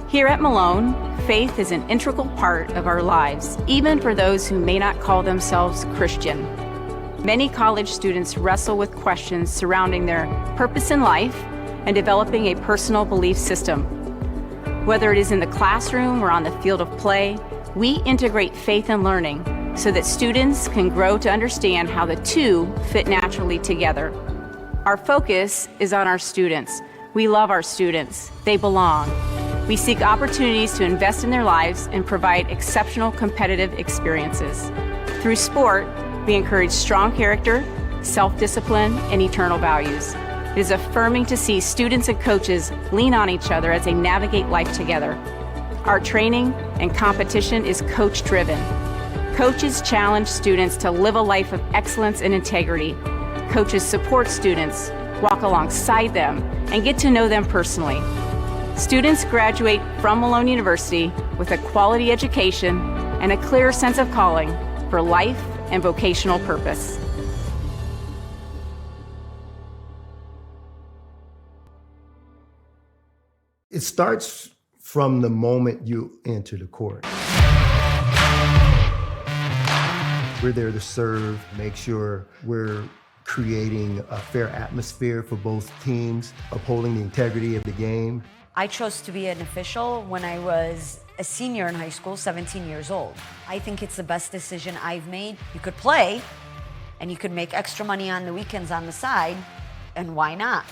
Here at Malone, faith is an integral part of our lives, even for those who may not call themselves Christian. Many college students wrestle with questions surrounding their purpose in life and developing a personal belief system. Whether it is in the classroom or on the field of play, we integrate faith and learning so that students can grow to understand how the two fit naturally together. Our focus is on our students. We love our students. They belong. We seek opportunities to invest in their lives and provide exceptional competitive experiences. Through sport, we encourage strong character, self-discipline, and eternal values. It is affirming to see students and coaches lean on each other as they navigate life together. Our training and competition is coach-driven. Coaches challenge students to live a life of excellence and integrity. Coaches support students, walk alongside them, and get to know them personally. Students graduate from Malone University with a quality education and a clear sense of calling for life and vocational purpose. It starts from the moment you enter the court. We're there to serve, make sure we're creating a fair atmosphere for both teams, upholding the integrity of the game. I chose to be an official when I was a senior in high school, 17 years old. I think it's the best decision I've made. You could play, and you could make extra money on the weekends on the side, and why not?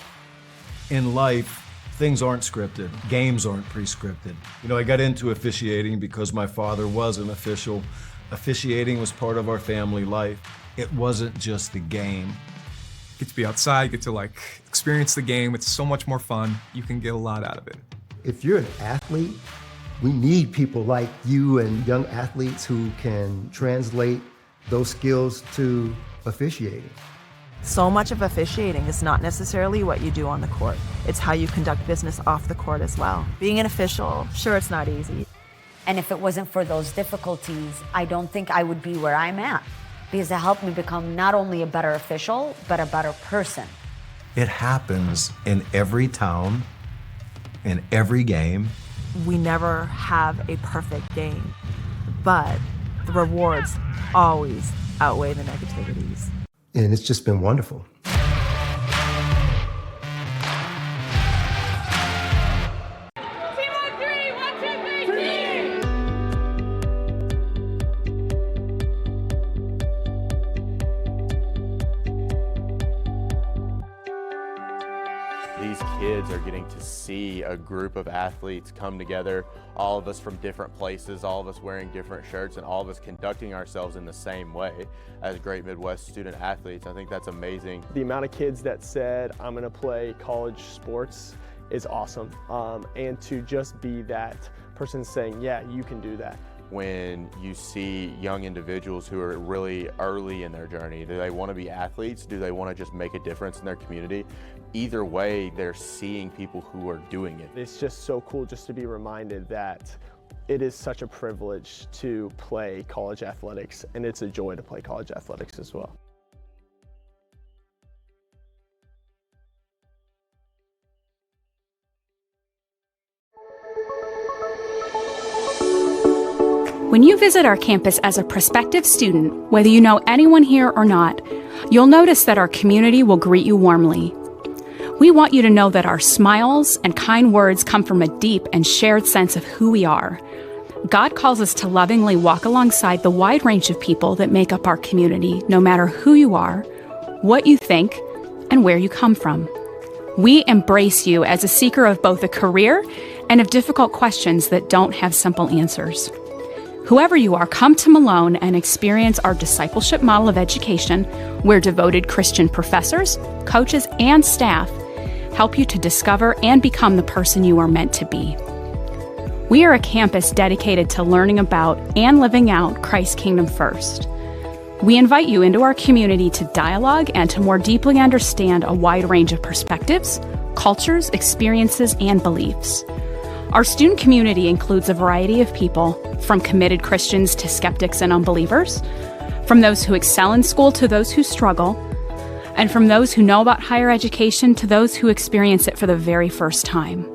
In life, things aren't scripted. Games aren't pre-scripted. You know, I got into officiating because my father was an official. Officiating was part of our family life. It wasn't just the game. Get to be outside, get to experience the game. It's so much more fun. You can get a lot out of it. If you're an athlete, we need people like you and young athletes who can translate those skills to officiating. So much of officiating is not necessarily what you do on the court. It's how you conduct business off the court as well. Being an official, sure, it's not easy. And if it wasn't for those difficulties, I don't think I would be where I'm at, because it helped me become not only a better official, but a better person. It happens in every town, in every game. We never have a perfect game, but the rewards always outweigh the negativities. And it's just been wonderful. These kids are getting to see a group of athletes come together, all of us from different places, all of us wearing different shirts, and all of us conducting ourselves in the same way as great Midwest student athletes. I think that's amazing. The amount of kids that said, I'm going to play college sports is awesome. And to just be that person saying, yeah, you can do that. When you see young individuals who are really early in their journey, do they want to be athletes? Do they want to just make a difference in their community? either way, they're seeing people who are doing it. It's just so cool just to be reminded that it is such a privilege to play college athletics, and it's a joy to play college athletics as well. When you visit our campus as a prospective student, whether you know anyone here or not, you'll notice that our community will greet you warmly. We want you to know that our smiles and kind words come from a deep and shared sense of who we are. God calls us to lovingly walk alongside the wide range of people that make up our community, no matter who you are, what you think, and where you come from. We embrace you as a seeker of both a career and of difficult questions that don't have simple answers. Whoever you are, come to Malone and experience our discipleship model of education, where devoted Christian professors, coaches, and staff help you to discover and become the person you are meant to be. We are a campus dedicated to learning about and living out Christ's kingdom first. We invite you into our community to dialogue and to more deeply understand a wide range of perspectives, cultures, experiences, and beliefs. Our student community includes a variety of people, from committed Christians to skeptics and unbelievers, from those who excel in school to those who struggle, and from those who know about higher education to those who experience it for the very first time.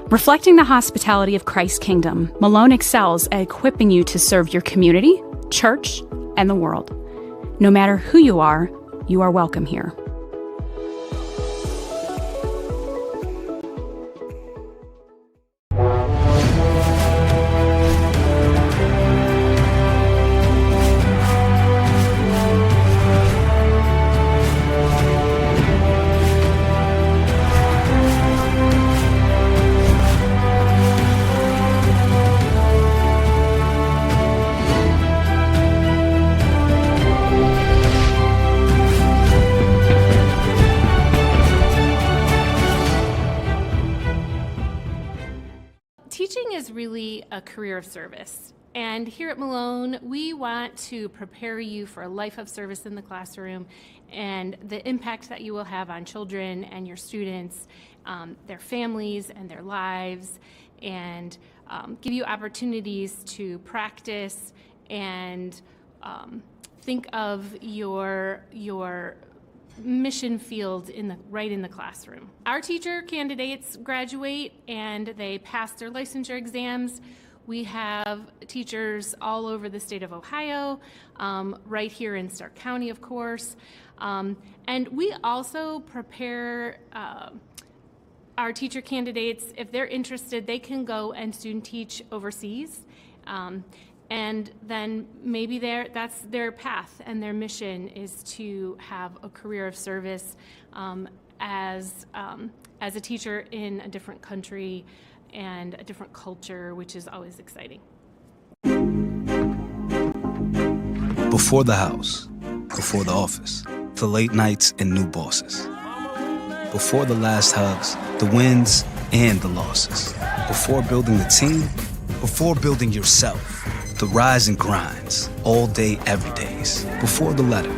Reflecting the hospitality of Christ's kingdom, Malone excels at equipping you to serve your community, church, and the world. No matter who you are welcome here. Teaching is really a career of service. And here at Malone, we want to prepare you for a life of service in the classroom and the impact that you will have on children and your students, their families and their lives, and give you opportunities to practice and think of your mission field right in the classroom. Our teacher candidates graduate and they pass their licensure exams. We have teachers all over the state of Ohio, right here in Stark County, of course. And we also prepare our teacher candidates, if they're interested, they can go and student teach overseas. And then maybe that's their path and their mission is to have a career of service as a teacher in a different country and a different culture, which is always exciting. Before the house, before the office, the late nights and new bosses. Before the last hugs, the wins and the losses. Before building the team, before building yourself. The rise and grinds, all day, every days. Before the letter,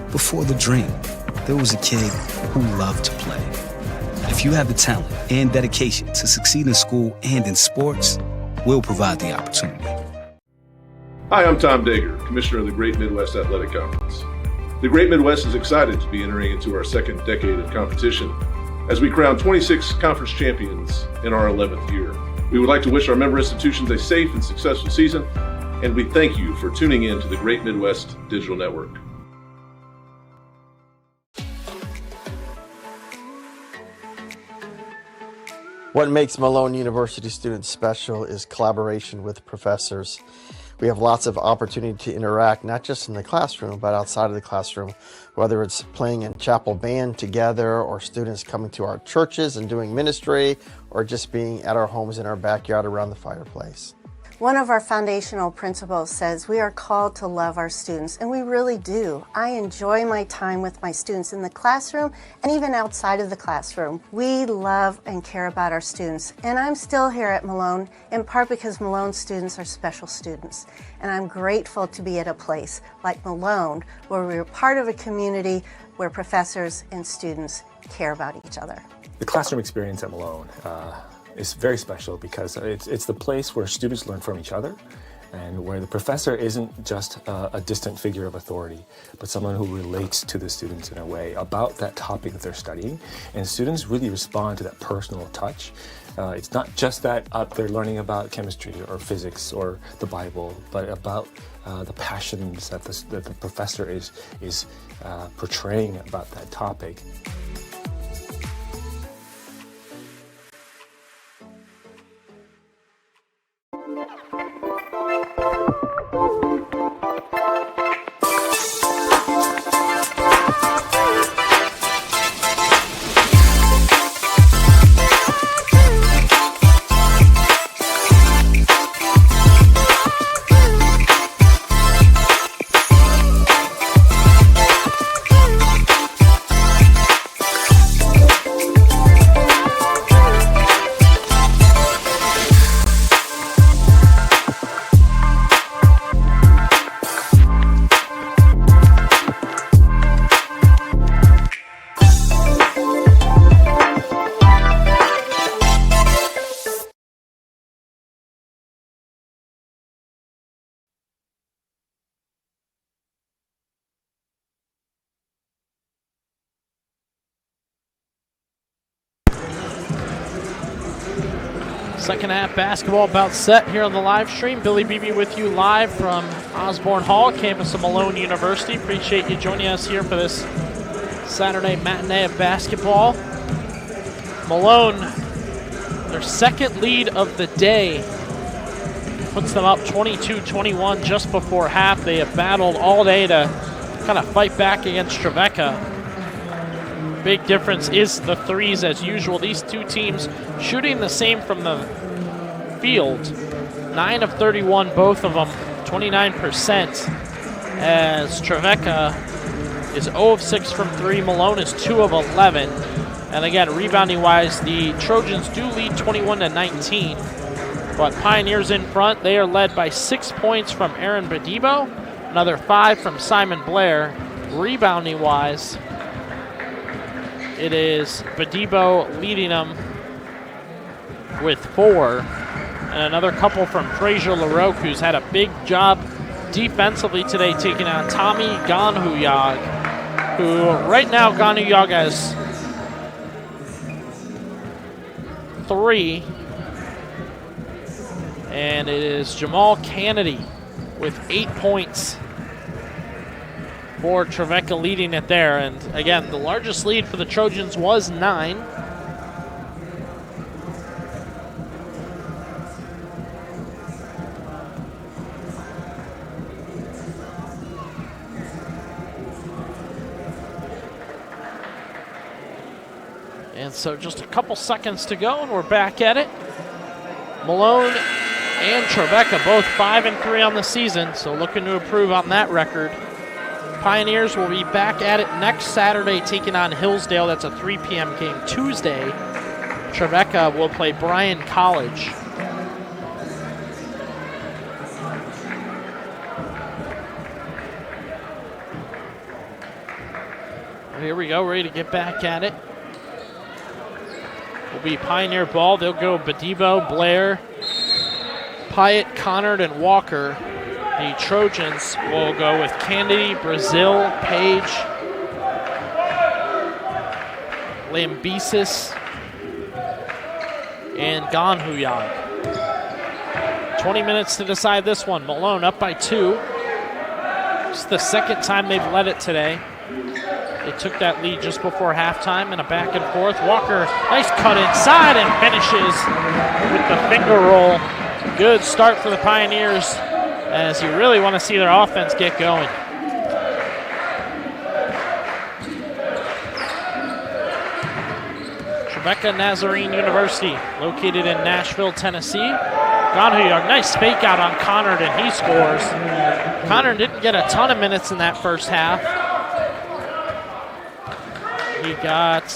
before the dream, there was a kid who loved to play. If you have the talent and dedication to succeed in school and in sports, we'll provide the opportunity. Hi, I'm Tom Dager, Commissioner of the Great Midwest Athletic Conference. The Great Midwest is excited to be entering into our second decade of competition as we crown 26 conference champions in our 11th year. We would like to wish our member institutions a safe and successful season, and we thank you for tuning in to the Great Midwest Digital Network. What makes Malone University students special is collaboration with professors. We have lots of opportunity to interact, not just in the classroom, but outside of the classroom, whether it's playing in chapel band together, or students coming to our churches and doing ministry, or just being at our homes in our backyard around the fireplace. One of our foundational principles says we are called to love our students, and we really do. I enjoy my time with my students in the classroom and even outside of the classroom. We love and care about our students, and I'm still here at Malone in part because Malone students are special students. And I'm grateful to be at a place like Malone where we're part of a community where professors and students care about each other. The classroom experience at Malone is very special because it's the place where students learn from each other and where the professor isn't just a distant figure of authority, but someone who relates to the students in a way about that topic that they're studying. And students really respond to that personal touch. It's not just that they're learning about chemistry or physics or the Bible, but about the passions that the professor is portraying about that topic. Second half basketball about set here on the live stream. Billy Beebe with you live from Osborne Hall, campus of Malone University. Appreciate you joining us here for this Saturday matinee of basketball. Malone, their second lead of the day, puts them up 22-21 just before half. They have battled all day to kind of fight back against Trevecca. Big difference is the threes as usual. These two teams shooting the same from the field. 9 of 31, both of them, 29%. As Trevecca is 0 of 6 from 3. Malone is 2 of 11. And again, rebounding-wise, the Trojans do lead 21-19. But Pioneers in front. They are led by 6 points from Aaron Beebe, another 5 from Simon Blair. Rebounding-wise, it is Beebe leading them with 4. And another couple from Frazier LaRoque, who's had a big job defensively today, taking on Tommy Ganhuyag, who right now Ganhuyag has 3. And it is Jamal Kennedy with 8 points for Trevecca leading it there. And again, the largest lead for the Trojans was 9. And so just a couple seconds to go and we're back at it. Malone and Trevecca both 5-3 on the season, so looking to improve on that record. Pioneers will be back at it next Saturday, taking on Hillsdale. That's a 3 p.m. game. Tuesday, Trevecca will play Bryan College. Here we go, ready to get back at it. Will be Pioneer ball. They'll go Beebe, Blair, Pyatt, Connard, and Walker. The Trojans will go with Kennedy, Brazil, Page, Lambesis, and Ganhuyag. 20 minutes to decide this one. Malone up by 2. It's the second time they've led it today. They took that lead just before halftime in a back and forth. Walker, nice cut inside and finishes with the finger roll. Good start for the Pioneers, as you really want to see their offense get going. Trevecca Nazarene University, located in Nashville, Tennessee. Ganhuyag, nice fake out on Connard, and he scores. Connard didn't get a ton of minutes in that first half. He got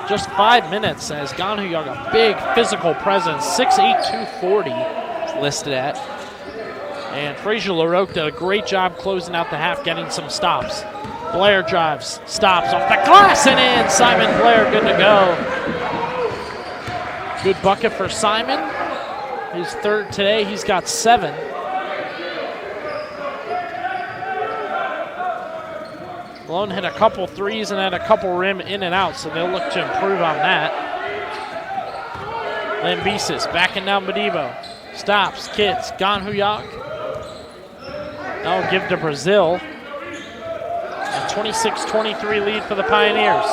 just 5 minutes as Ganhuyag, a big physical presence, 6'8", 240 is listed at. And Frazier LaRoque did a great job closing out the half, getting some stops. Blair drives, stops off the glass and in. Simon Blair good to go. Good bucket for Simon. His third today, he's got 7. Malone hit a couple threes and had a couple rim in and out, so they'll look to improve on that. Lambesis backing down Beebe. Stops, kicks, Ganhuyok. Now give to Brazil. A 26-23 lead for the Pioneers.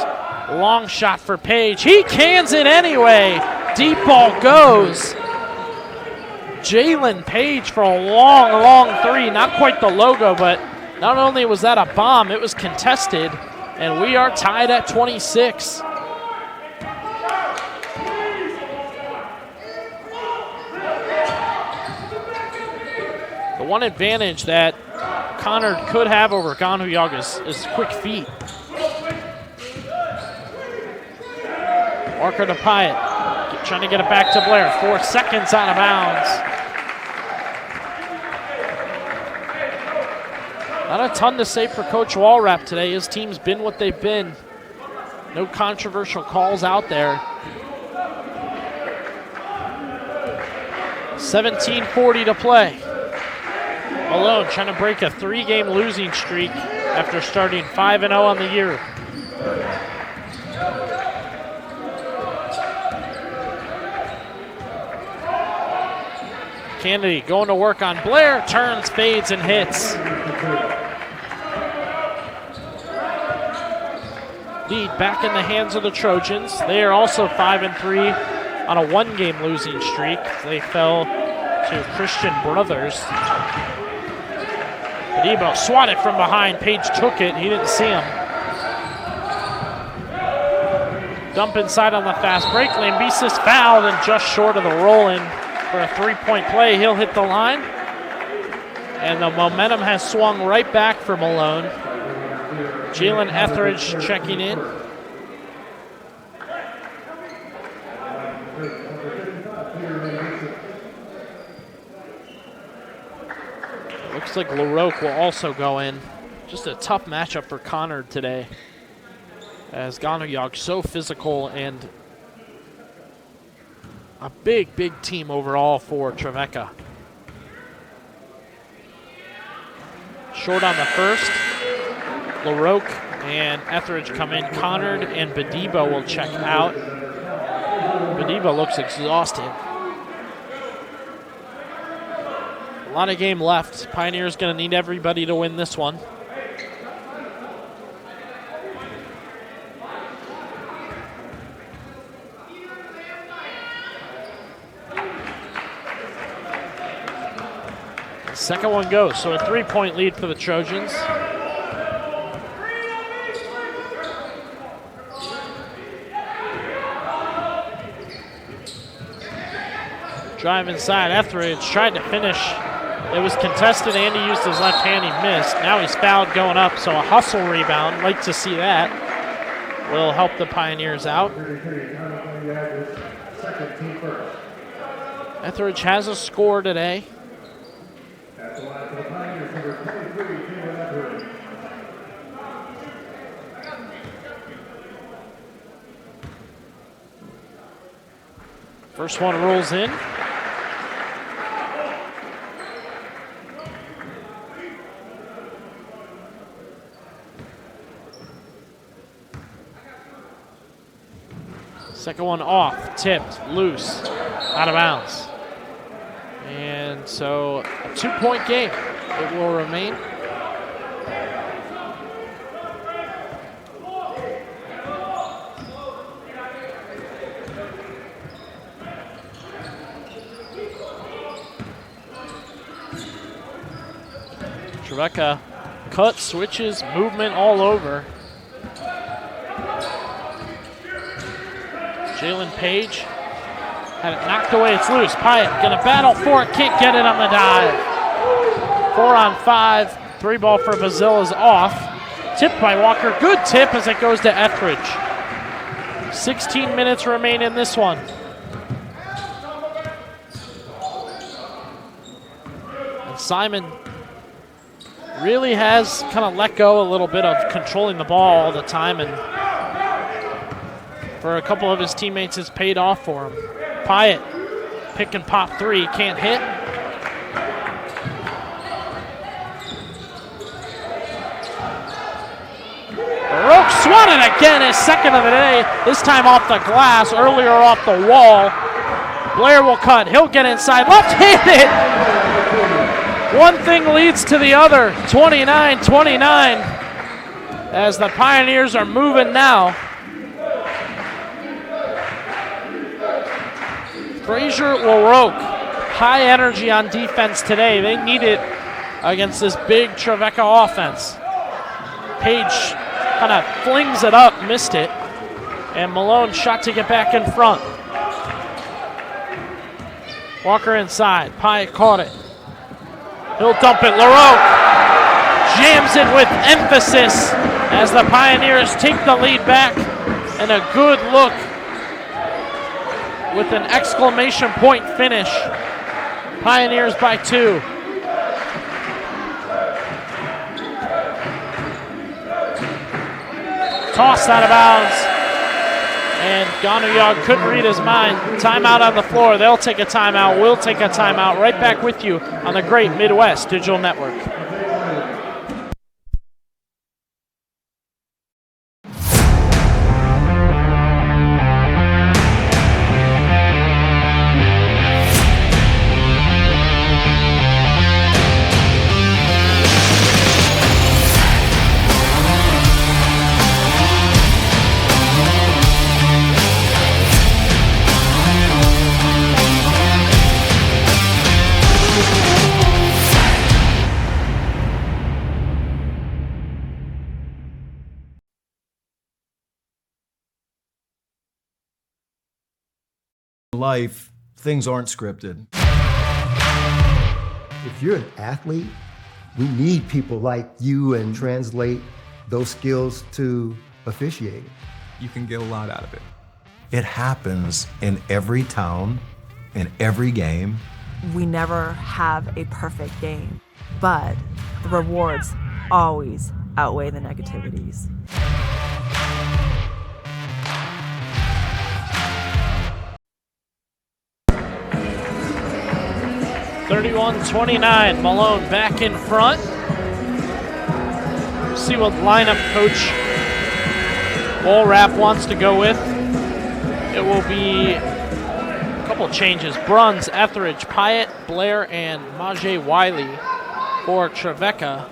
Long shot for Page. He cans it anyway. Deep ball goes. Jalen Page for a long, long three. Not quite the logo, but not only was that a bomb, it was contested, and we are tied at 26. The one advantage that Connor could have over Ganhuyog is quick feet. Walker to Pyatt, trying to get it back to Blair. 4 seconds out of bounds. Not a ton to say for Coach Walrap today. His team's been what they've been. No controversial calls out there. 17:40 to play. Malone trying to break a 3-game losing streak after starting 5-0 on the year. Kennedy going to work on Blair, turns, fades, and hits. Lead back in the hands of the Trojans. They are also 5-3 on a 1-game losing streak. They fell to Christian Brothers. Beebe swatted from behind. Page took it. He didn't see him. Dump inside on the fast break. Lambesis fouled and just short of the roll-in for a 3-point play. He'll hit the line. And the momentum has swung right back for Malone. Jalen Etheridge checking in. Looks like LaRoque will also go in. Just a tough matchup for Connor today, as Ganhuyog so physical and a big, big team overall for Trevecca. Short on the first. LaRoque and Etheridge come in. Connard and Beebe will check out. Beebe looks exhausted. A lot of game left. Pioneers going to need everybody to win this one. Second one goes, so a 3-point lead for the Trojans. Drive inside, Etheridge tried to finish. It was contested, and he used his left hand, he missed. Now he's fouled going up, so a hustle rebound. Like to see that. Will help the Pioneers out. Etheridge has a score today. First one rolls in. Second one off, tipped, loose, out of bounds. And so a 2-point game it will remain. Trevecca cut, switches, movement all over. Jalen Page had it knocked away. It's loose. Pyatt gonna battle for it. Can't get it on the dive. 4 on 5. 3 ball for Brazil is off. Tipped by Walker. Good tip as it goes to Etheridge. 16 minutes remain in this one. And Simon really has kind of let go a little bit of controlling the ball all the time, and for a couple of his teammates it's paid off for him. Pyatt, pick and pop three, can't hit. Baroque swung it again, his second of the day, this time off the glass, earlier off the wall. Blair will cut, he'll get inside, left-handed! One thing leads to the other, 29-29, as the Pioneers are moving now. Frazier LaRoque, high energy on defense today. They need it against this big Trevecca offense. Page kind of flings it up, missed it, and Malone shot to get back in front. Walker inside, Pyatt caught it. He'll dump it, LaRoque jams it with emphasis as the Pioneers take the lead back, and a good look with an exclamation point finish. Pioneers by 2. Tossed out of bounds, and Ganuyog couldn't read his mind. Timeout on the floor. They'll take a timeout. We'll take a timeout. Right back with you on the Great Midwest Digital Network. Life, things aren't scripted. If you're an athlete, we need people like you and translate those skills to officiating. You can get a lot out of it. It happens in every town, in every game. We never have a perfect game, but the rewards always outweigh the negativities. 31-29, Malone back in front. See what lineup coach Woolrapp wants to go with. It will be a couple changes. Bruns, Etheridge, Pyatt, Blair, and Majay Wiley for Trevecca.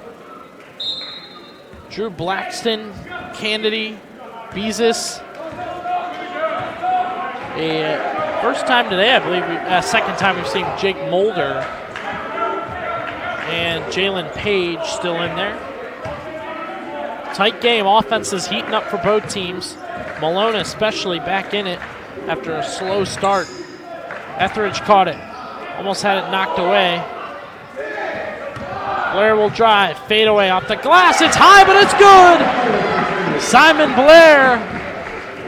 Drew Blackston, Candidate, Bezos. First time today, I believe, second time we've seen Jake Mulder and Jalen Page still in there. Tight game, offense is heating up for both teams. Malone especially back in it after a slow start. Etheridge caught it, almost had it knocked away. Blair will drive, fade away off the glass, it's high, but it's good! Simon Blair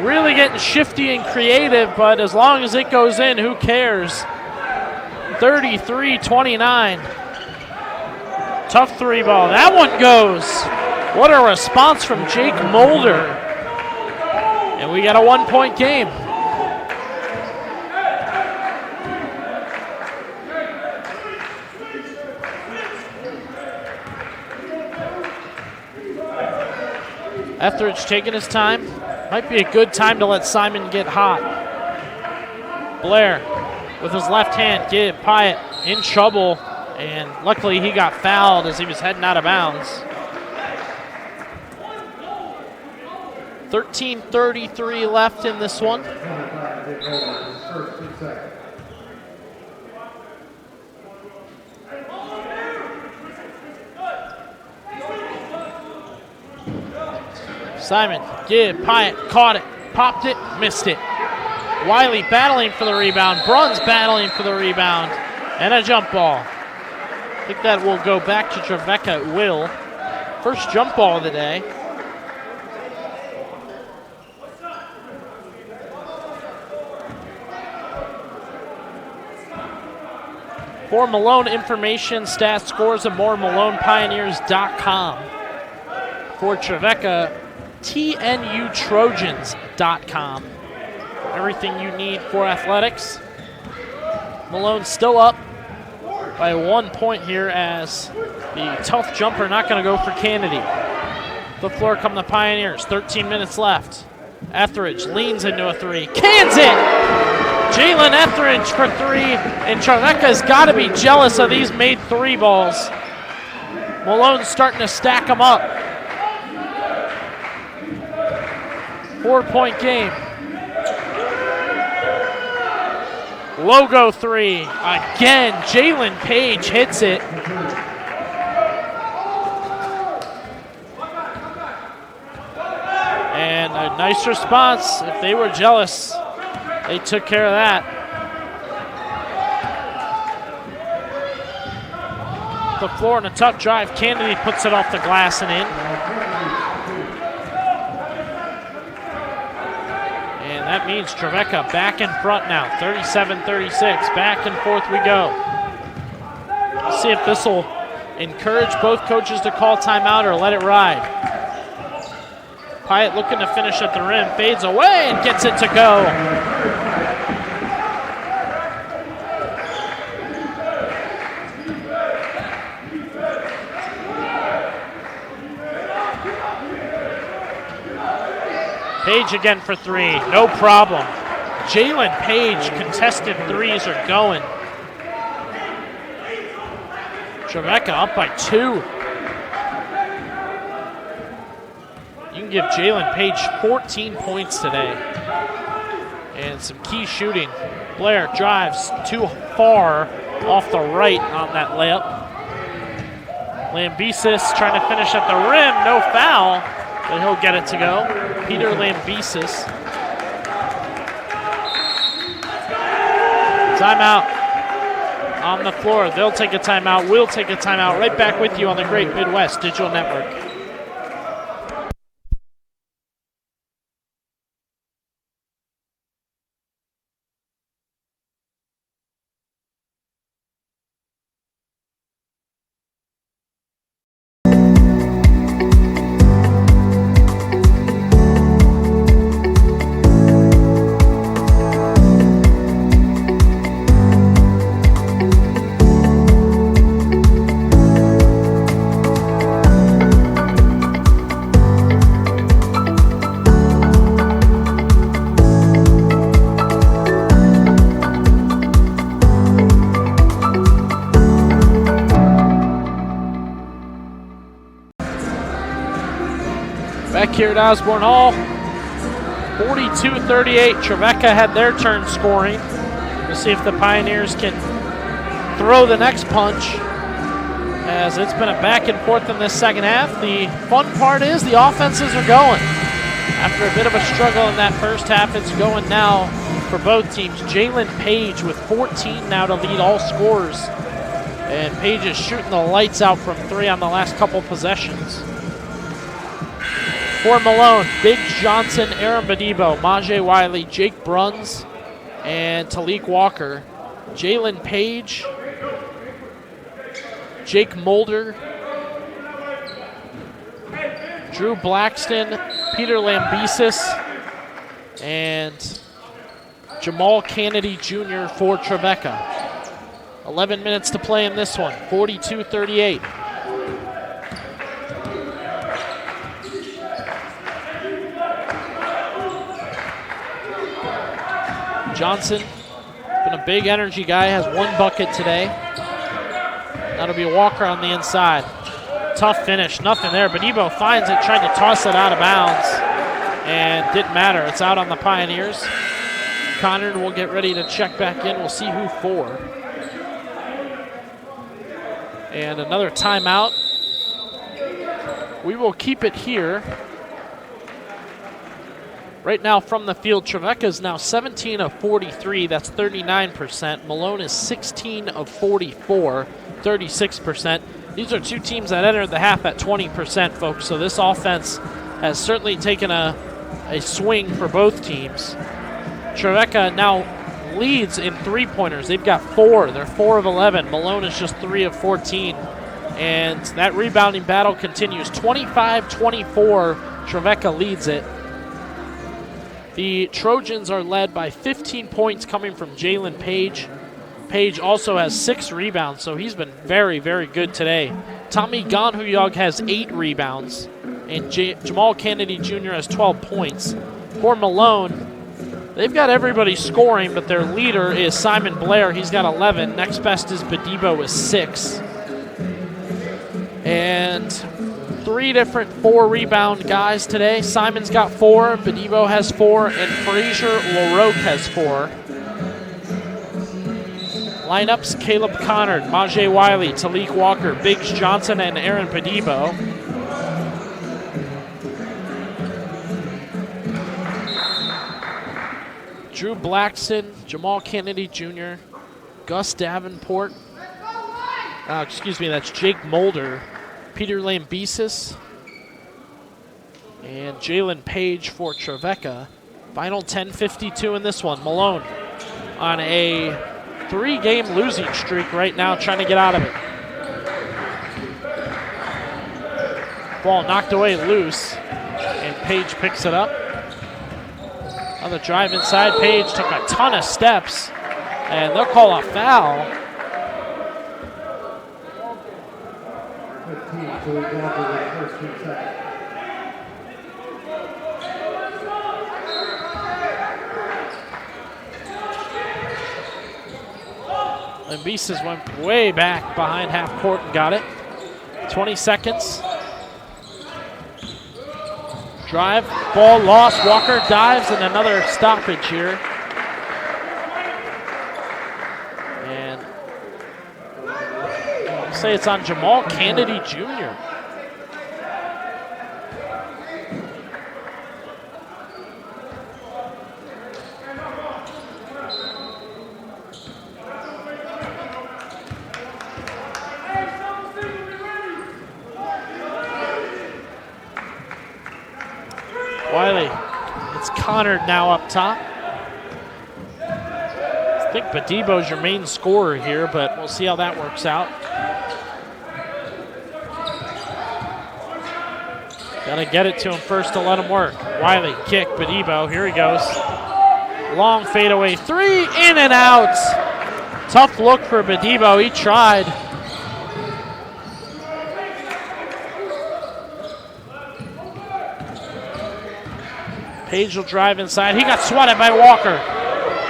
really getting shifty and creative, but as long as it goes in, who cares? 33-29. Tough three ball. That one goes. What a response from Jake Mulder. And we got a 1-point game. Etheridge taking his time. Might be a good time to let Simon get hot. Blair with his left hand, get Pyatt in trouble, and luckily he got fouled as he was heading out of bounds. 13:33 left in this one. Simon, give, Pyatt, caught it, popped it, missed it. Wiley battling for the rebound, Bruns battling for the rebound, and a jump ball. I think that will go back to Trevecca, it will. First jump ball of the day. For Malone information, stats, scores, and more, MalonePioneers.com. For Trevecca, TNUTrojans.com. Everything you need for athletics. Malone still up by 1 point here as the tough jumper not going to go for Kennedy. The floor come the Pioneers, 13 minutes left. Etheridge leans into a three, cans it! Jalen Etheridge for three, and Trevecca's got to be jealous of these made three balls. Malone's starting to stack them up. 4-point game. Logo three. Again, Jalen Page hits it. And a nice response. If they were jealous, they took care of that. The floor and a tough drive. Kennedy puts it off the glass and in. And that means Trevecca back in front now, 37-36. Back and forth we go. Let's see if this will encourage both coaches to call timeout or let it ride. Pyatt looking to finish at the rim, fades away and gets it to go. Page again for three, no problem. Jalen Page, contested threes are going. Trevecca up by 2. You can give Jalen Page 14 points today. And some key shooting. Blair drives too far off the right on that layup. Lambesis trying to finish at the rim, no foul, but he'll get it to go. Peter Lambesis. Timeout on the floor. They'll take a timeout. We'll take a timeout. Right back with you on the Great Midwest Digital Network. Here at Osborne Hall, 42-38. Trevecca had their turn scoring. We'll see if the Pioneers can throw the next punch, as it's been a back and forth in this second half. The fun part is the offenses are going. After a bit of a struggle in that first half, it's going now for both teams. Jalen Page with 14 now to lead all scorers. And Page is shooting the lights out from three on the last couple possessions. For Malone, Big Johnson, Aaron Bedibo, Majay Wiley, Jake Bruns, and Talik Walker. Jalen Page, Jake Mulder, Drew Blackston, Peter Lambesis, and Jamal Kennedy Jr. for Trevecca. 11 minutes to play in this one, 42-38. Johnson, been a big energy guy, has 1 bucket today. That'll be Walker on the inside. Tough finish, nothing there. Bedibo finds it, trying to toss it out of bounds, and didn't matter. It's out on the Pioneers. Conard will get ready to check back in. We'll see who for. And another timeout. We will keep it here. Right now from the field, Trevecca is now 17 of 43. That's 39%. Malone is 16 of 44, 36%. These are two teams that entered the half at 20%, folks. So this offense has certainly taken a swing for both teams. Trevecca now leads in three-pointers. They've got 4. They're 4 of 11. Malone is just 3 of 14. And that rebounding battle continues. 25-24, Trevecca leads it. The Trojans are led by 15 points coming from Jalen Page. Page also has 6 rebounds, so he's been very, very good today. Tommy Ganhuyog has 8 rebounds, and Jamal Kennedy Jr. has 12 points. For Malone, they've got everybody scoring, but their leader is Simon Blair. He's got 11. Next best is Beebe with 6. And 3 different 4-rebound guys today. Simon's got 4, Beebe has 4, and Frazier LaRoque has 4. Lineups: Caleb Connard, Majay Wiley, Talik Walker, Biggs Johnson, and Aaron Beebe. Drew Blackson, Jamal Kennedy Jr., Gus Davenport. That's Jake Mulder, Peter Lambesis, and Jalen Page for Trevecca. Final 10:52 in this one. Malone on a 3-game losing streak right now, trying to get out of it. Ball knocked away loose, and Page picks it up. On the drive inside, Page took a ton of steps, and they'll call a foul. 15, so we go for the first 2 seconds. Lambesis went way back behind half court and got it. 20 seconds. Drive, ball lost. Walker dives, and another stoppage here. And I'll say it's on Jamal Kennedy Jr. Wiley, it's Connard now up top. I think Bedebe's your main scorer here, but we'll see how that works out. Gotta get it to him first to let him work. Wiley, kick, Beebe, here he goes. Long fadeaway 3, in and out. Tough look for Beebe, he tried. Page will drive inside. He got swatted by Walker.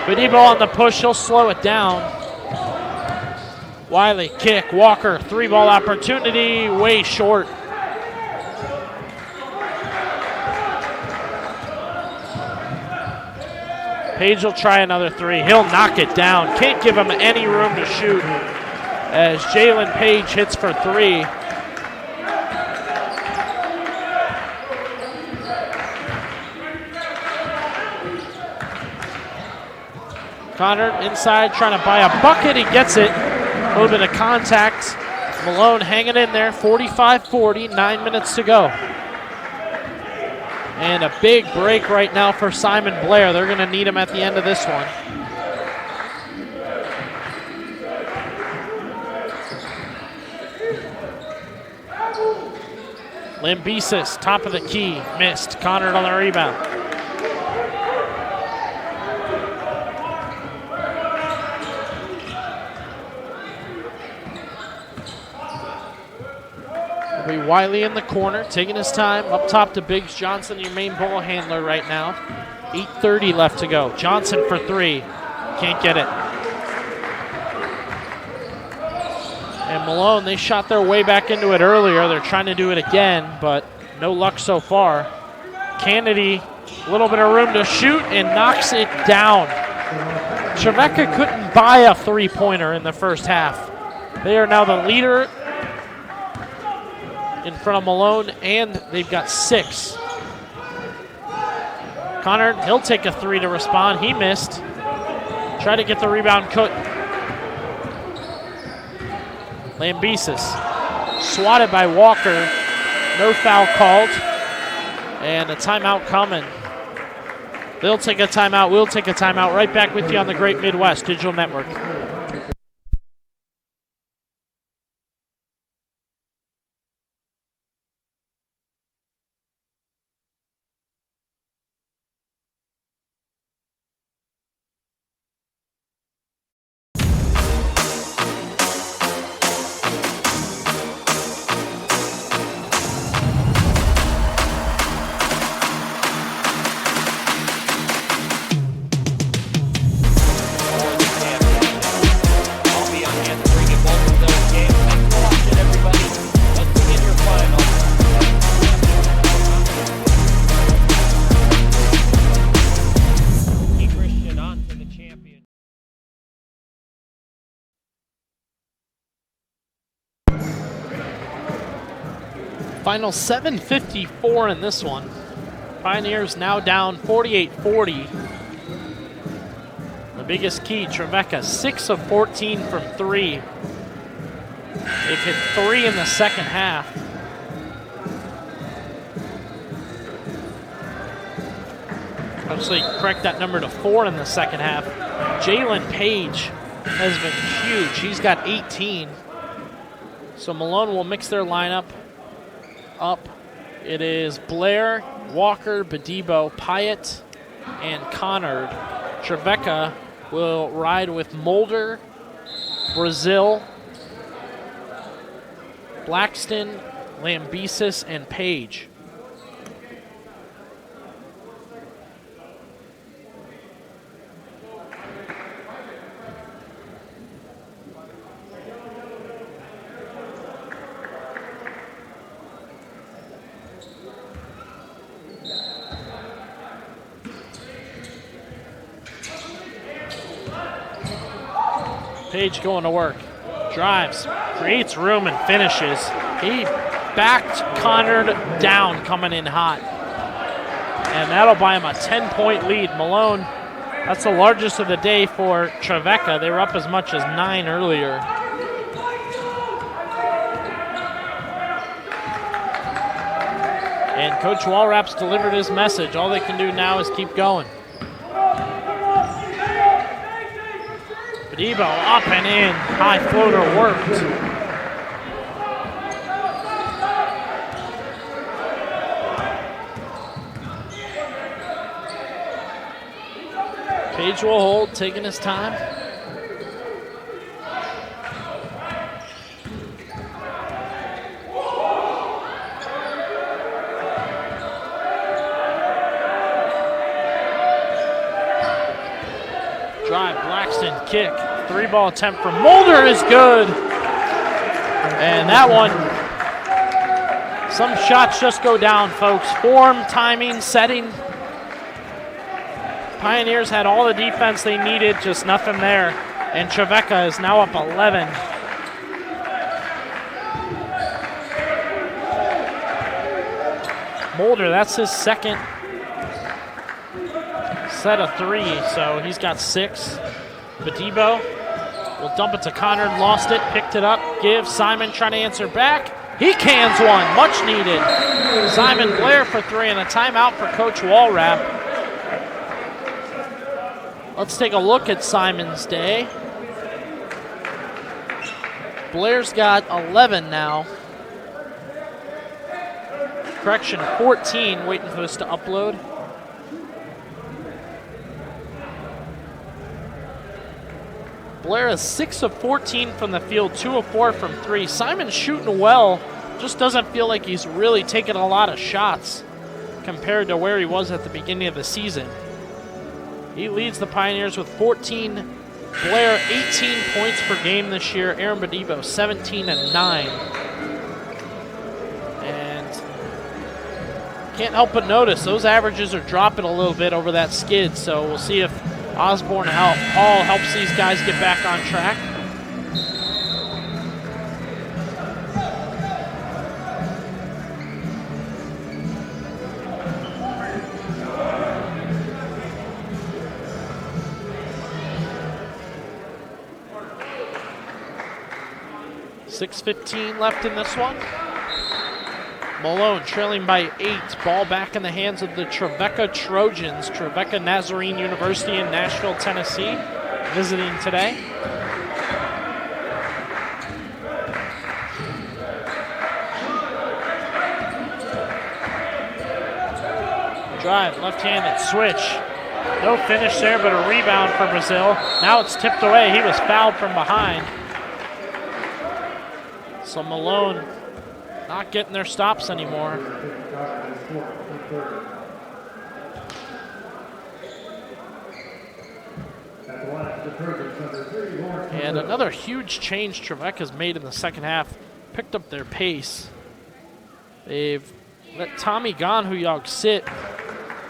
Beebe on the push. He'll slow it down. Wiley, kick. Walker, 3-ball opportunity. Way short. Page will try another 3. He'll knock it down. Can't give him any room to shoot as Jalen Page hits for 3. Connard inside trying to buy a bucket. He gets it. A little bit of contact. Malone hanging in there. 45-40, 9 minutes to go. And a big break right now for Simon Blair. They're going to need him at the end of this one. Lambesis, top of the key, missed. Connard on the rebound. Wiley in the corner, taking his time. Up top to Biggs Johnson, your main ball handler right now. 8:30 left to go. Johnson for 3. Can't get it. And Malone, they shot their way back into it earlier. They're trying to do it again, but no luck so far. Kennedy, a little bit of room to shoot and knocks it down. Trevecca couldn't buy a 3-pointer in the first half. They are now the leader in front of Malone, and they've got 6. Connard, he'll take a 3 to respond. He missed. Try to get the rebound, couldn't. Lambesis, swatted by Walker. No foul called. And a timeout coming. They'll take a timeout. We'll take a timeout. Right back with you on the Great Midwest Digital Network. Final 7:54 in this one. Pioneers now down 48-40. The biggest key, Trevecca, 6 of 14 from 3. They've hit 3 in the second half. Actually, correct that number to 4 in the second half. Jalen Page has been huge. He's got 18. So Malone will mix their lineup up. It is Blair, Walker, Beebe, Pyatt, and Connard. Trevecca will ride with Mulder, Brazil, Blackston, Lambesis, and Page. Page going to work. Drives, creates room, and finishes. He backed Connard down coming in hot. And that'll buy him a 10-point lead. Malone, that's the largest of the day for Trevecca. They were up as much as 9 earlier. And Coach Walrap's delivered his message. All they can do now is keep going. Beebe up and in. High floater worked. Page will hold, taking his time. Drive, Blackston, kick. 3-ball attempt from Mulder is good. And that one, some shots just go down, folks. Form, timing, setting. Pioneers had all the defense they needed, just nothing there. And Trevecca is now up 11. Mulder, that's his second set of 3, so he's got 6. Beebe will dump it to Connard, lost it, picked it up, give Simon trying to answer back. He cans one, much needed. Simon Blair for 3 and a timeout for Coach Walrap. Let's take a look at Simon's day. Blair's got 11 now. Correction, 14, waiting for this to upload. Blair is 6 of 14 from the field, 2 of 4 from 3. Simon's shooting well, just doesn't feel like he's really taking a lot of shots compared to where he was at the beginning of the season. He leads the Pioneers with 14. Blair, 18 points per game this year. Aaron Beebe, 17 and 9. And can't help but notice those averages are dropping a little bit over that skid, so we'll see if Osborne Hall helps these guys get back on track. .6:15 left in this one. Malone trailing by 8. Ball back in the hands of the Trevecca Trojans. Trevecca Nazarene University in Nashville, Tennessee, visiting today. Drive, left-handed, switch. No finish there, but a rebound for Brazil. Now it's tipped away. He was fouled from behind. So Malone not getting their stops anymore. And another huge change Trevecca's made in the second half. Picked up their pace. They've let Tommy Ganhuyog sit,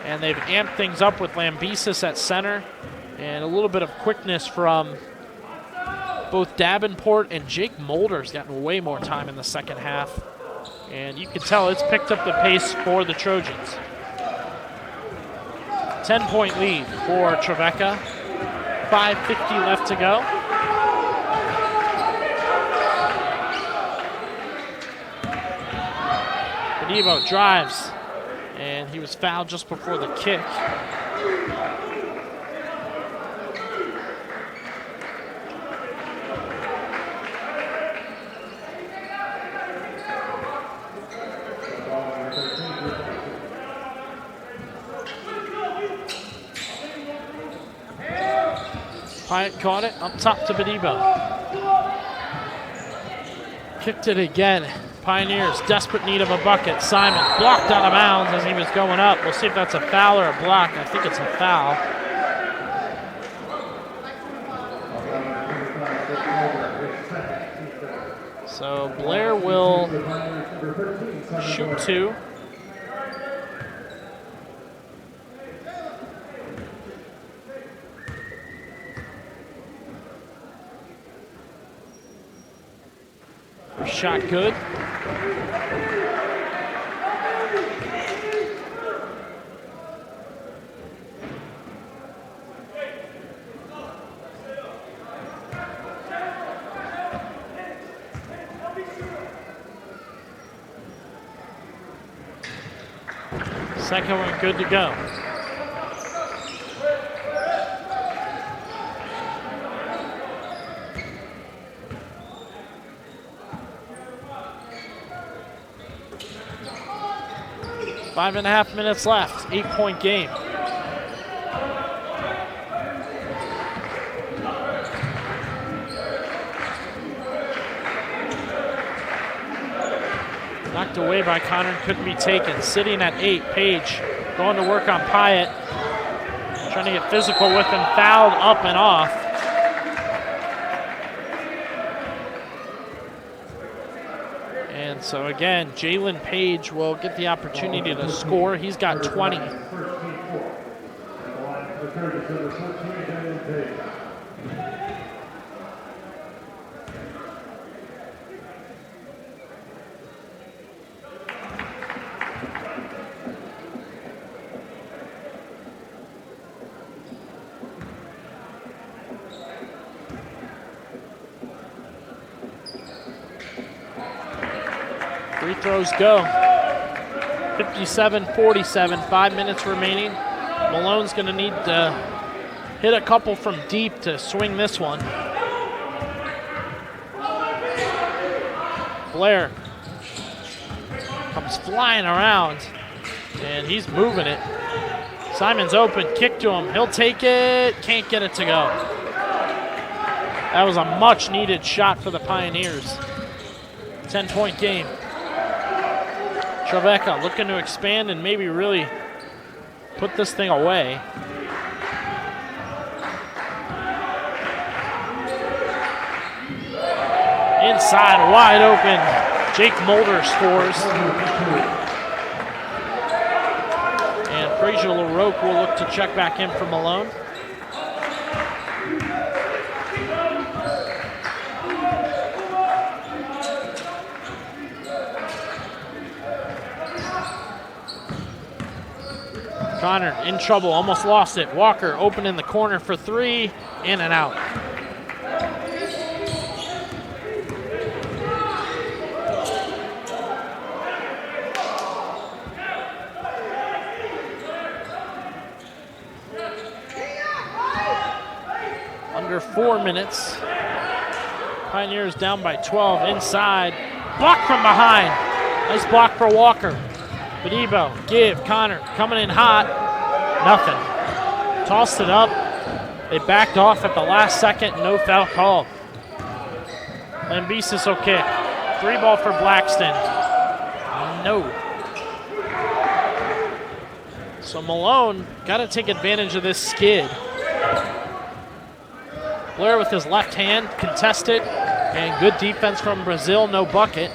and they've amped things up with Lambesis at center and a little bit of quickness from both Davenport, and Jake Mulder's gotten way more time in the second half. And you can tell it's picked up the pace for the Trojans. 10-point lead for Trevecca. 5:50 left to go. Beebe drives, and he was fouled just before the kick. Pyatt caught it up top to Beebe. Kicked it again. Pioneers desperate need of a bucket. Simon blocked out of bounds as he was going up. We'll see if that's a foul or a block. I think it's a foul. So Blair will shoot 2. Shot good. Second one good to go. Five and a half minutes left, 8-point game. Knocked away by Connor, couldn't be taken. Sitting at 8, Page going to work on Pyatt. Trying to get physical with him, fouled up and off. And so again, Jalen Page will get the opportunity to score. He's got 20. Free throws go. 57-47, 5 minutes remaining. Malone's going to need to hit a couple from deep to swing this one. Blair comes flying around, and he's moving it. Simon's open, kick to him. He'll take it, can't get it to go. That was a much-needed shot for the Pioneers. 10-point game. Trevecca looking to expand and maybe really put this thing away. Inside, wide open. Jake Mulder scores. And Frazier LaRoque will look to check back in for Malone. Connor in trouble, almost lost it. Walker open in the corner for 3, in and out. 4 minutes. Pioneers down by 12 inside. Block from behind. Nice block for Walker. Beebe, Connor coming in hot. Nothing. Tossed it up. They backed off at the last second. No foul called. Lambesis will kick. 3 ball for Blackston. No. So Malone got to take advantage of this skid. Blair with his left hand, contested, and good defense from Brazil, no bucket.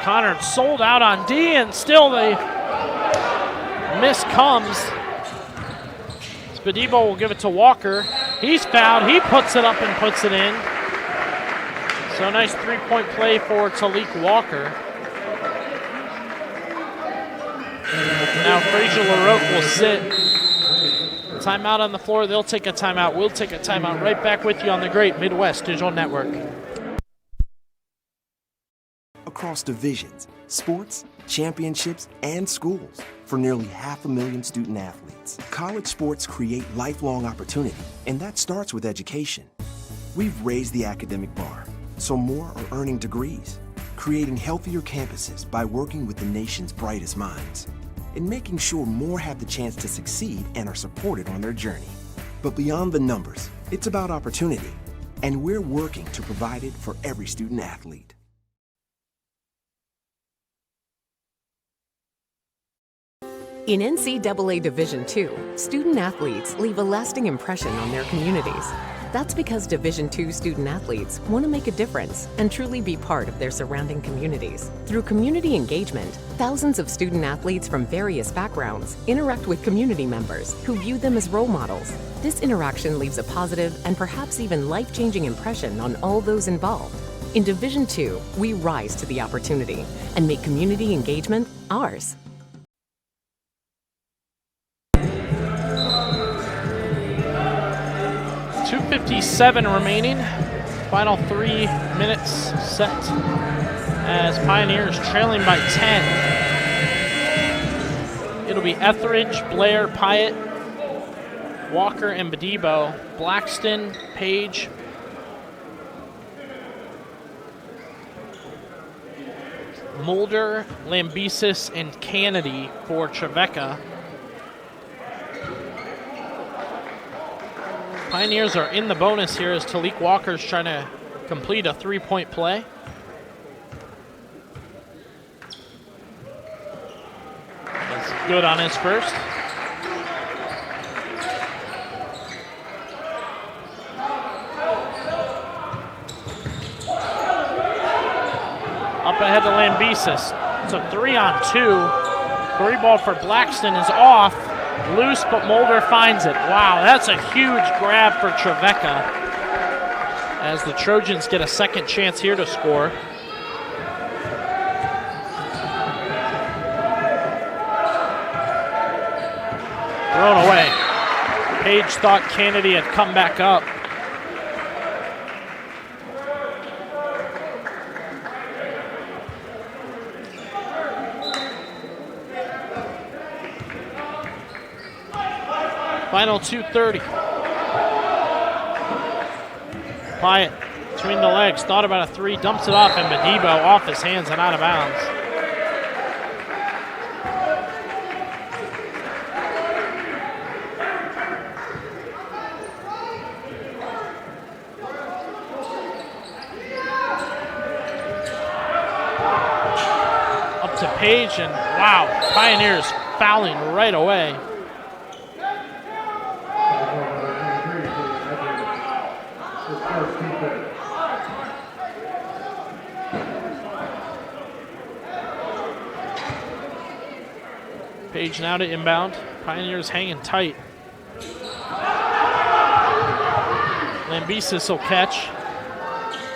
Connor sold out on D, and still the miss comes. Beebe will give it to Walker. He's fouled. He puts it up and puts it in. So nice three-point play for Talik Walker. Now Frazier LaRoque will sit. Timeout on the floor. They'll take a timeout. We'll take a timeout. Right back with you on the Great Midwest Digital Network. Across divisions, sports, championships, and schools for nearly 500,000 student athletes. College sports create lifelong opportunity, and that starts with education. We've raised the academic bar, so more are earning degrees, creating healthier campuses by working with the nation's brightest minds, and making sure more have the chance to succeed and are supported on their journey. But beyond the numbers, it's about opportunity, and we're working to provide it for every student athlete. In NCAA Division II, student athletes leave a lasting impression on their communities. That's because Division II student athletes want to make a difference and truly be part of their surrounding communities. Through community engagement, thousands of student athletes from various backgrounds interact with community members who view them as role models. This interaction leaves a positive and perhaps even life-changing impression on all those involved. In Division II, we rise to the opportunity and make community engagement ours. .57 remaining. Final 3 minutes set as Pioneers trailing by 10. It'll be Etheridge, Blair, Pyatt, Walker, and Beebe. Blackston, Page, Mulder, Lambesis, and Kennedy for Trevecca. Pioneers are in the bonus here as Talik Walker's trying to complete a three-point play. That's good on his first. Up ahead to Lambesis. It's a 3-on-2. 3-ball for Blackston is off. Loose, but Mulder finds it. Wow, that's a huge grab for Trevecca as the Trojans get a second chance here to score. Thrown away. Page thought Kennedy had come back up. Final 2:30. Pyatt between the legs, thought about a three, dumps it off, and Beebe off his hands and out of bounds. Up to Page, and wow, Pioneers fouling right away. Page now to inbound. Pioneers hanging tight. Lambesis will catch.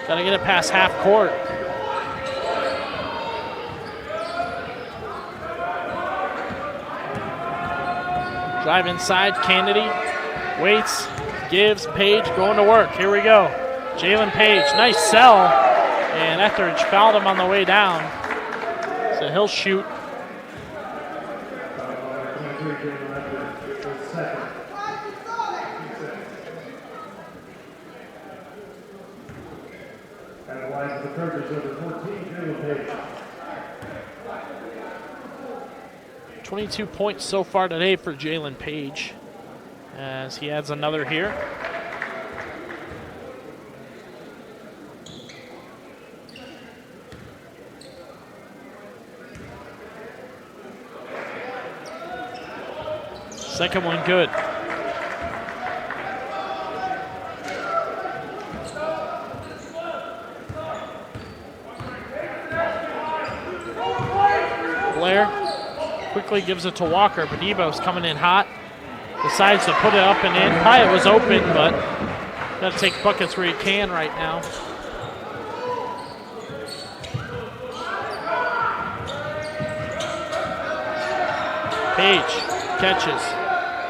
Got to get it past half court. Drive inside, Kennedy waits, gives, Page going to work. Here we go. Jalen Page, nice sell. And Etheridge fouled him on the way down. So he'll shoot. At the line for the Chargers, number 14, Jalen Page. 22 points so far today for Jalen Page, as he adds another here. Second one good. Blair quickly gives it to Walker, but Beebe's coming in hot. Decides to put it up and in. Pyatt was open, but got to take buckets where he can right now. Page catches.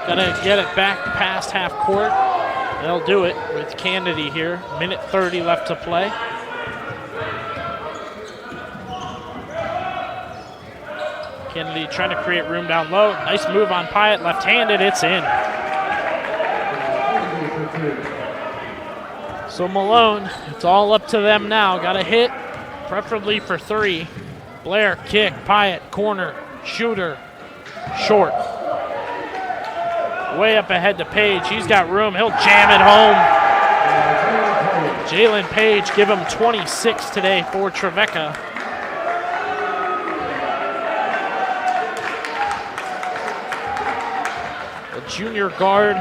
Got to get it back past half court. They'll do it with Kennedy here. Minute 30 left to play. Kennedy trying to create room down low. Nice move on Pyatt. Left-handed, it's in. So Malone, it's all up to them now. Got to hit, preferably for three. Blair, kick, Pyatt, corner, shooter, short. Way up ahead to Page. He's got room. He'll jam it home. Jalen Page, give him 26 today for Trevecca. Junior guard,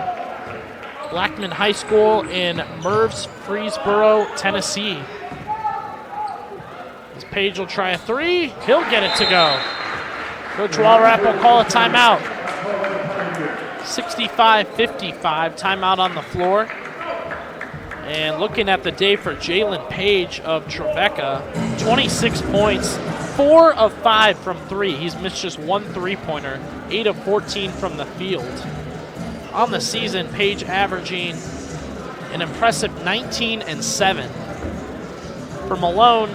Blackman High School in Murfreesboro, Tennessee. As Page will try a three, he'll get it to go. Coach Walrapp will call a timeout. 65-55, timeout on the floor. And looking at the day for Jalen Page of Trevecca, 26 points, 4 of 5 from 3. He's missed just one three-pointer, 8 of 14 from the field. On the season, Page averaging an impressive 19 and 7. For Malone,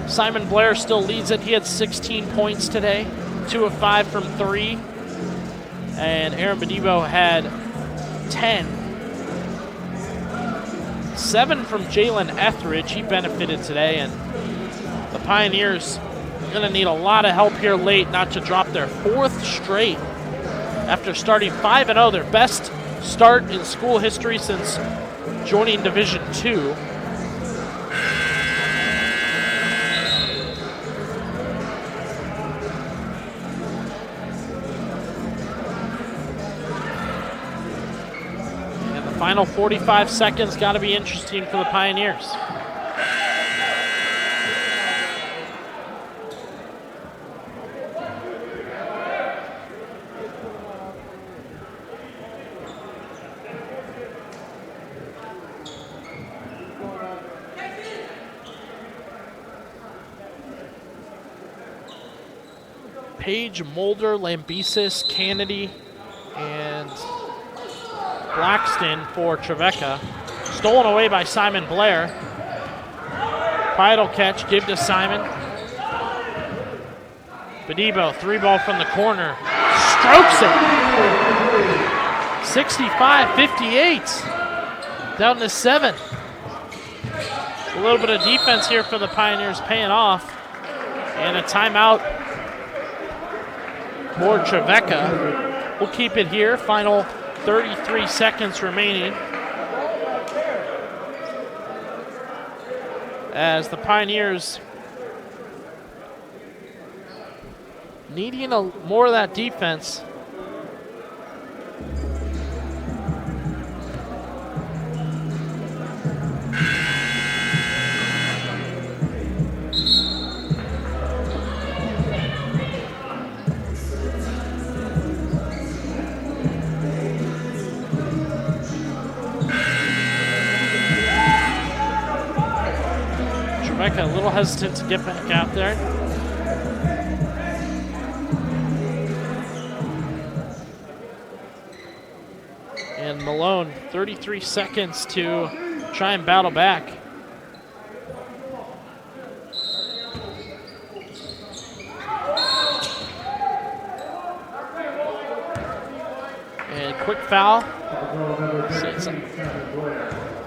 Simon Blair still leads it. He had 16 points today, 2 of 5 from 3. And Aaron Beebe had 10. 7 from Jalen Etheridge. He benefited today. And the Pioneers are going to need a lot of help here late not to drop their 4th straight. After starting 5-0, their best start in school history since joining Division II. And the final 45 seconds got to be interesting for the Pioneers. Page, Mulder, Lambesis, Kennedy, and Blackston for Trevecca. Stolen away by Simon Blair. Pyatt will catch, give to Simon. Beebe, 3-ball from the corner. Strokes it. 65-58. Down to 7. A little bit of defense here for the Pioneers paying off. And a timeout for Trevecca. We'll keep it here. Final 33 seconds remaining. As the Pioneers needing more of that defense. A little hesitant to get back out there. And Malone, 33 seconds to try and battle back. quick foul.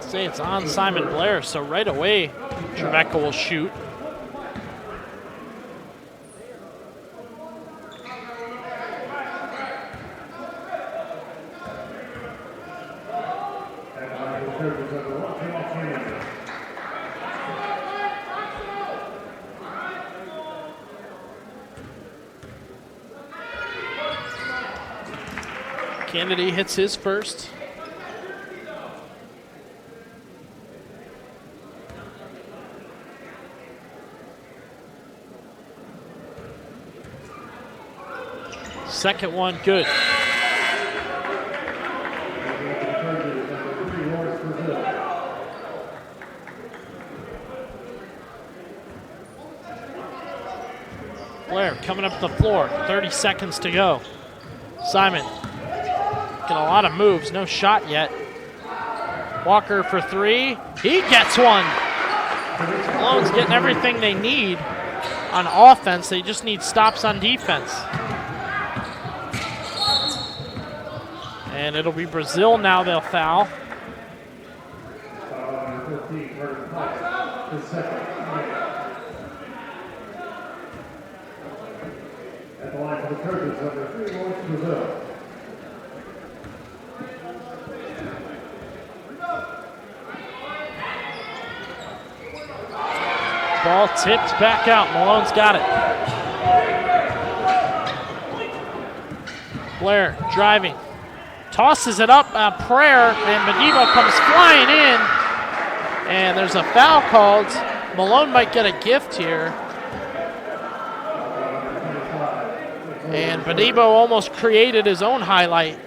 Say it's on Simon Blair, so right away Trevecca will shoot. Kennedy hits his first. Second one, good. Blair coming up the floor, 30 seconds to go. Simon, getting a lot of moves, no shot yet. Walker for three, he gets one. Malone's getting everything they need on offense, they just need stops on defense. And it'll be Brazil now, they'll foul. At the line for the Trojans, number 3, Lawrence Brazil. Ball tipped back out. Malone's got it. Blair driving. Tosses it up, prayer, and Beebe comes flying in. And there's a foul called. Malone might get a gift here. And Beebe almost created his own highlight.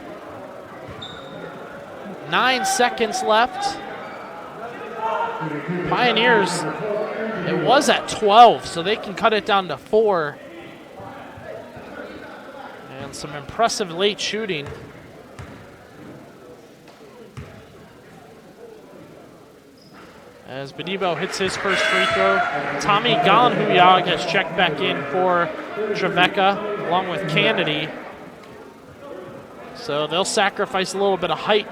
9 seconds left. Pioneers, it was at 12, so they can cut it down to 4. And some impressive late shooting. As Beebe hits his first free throw, Tommy Galanhuya gets checked back in for Trevecca, along with Kennedy. So they'll sacrifice a little bit of height.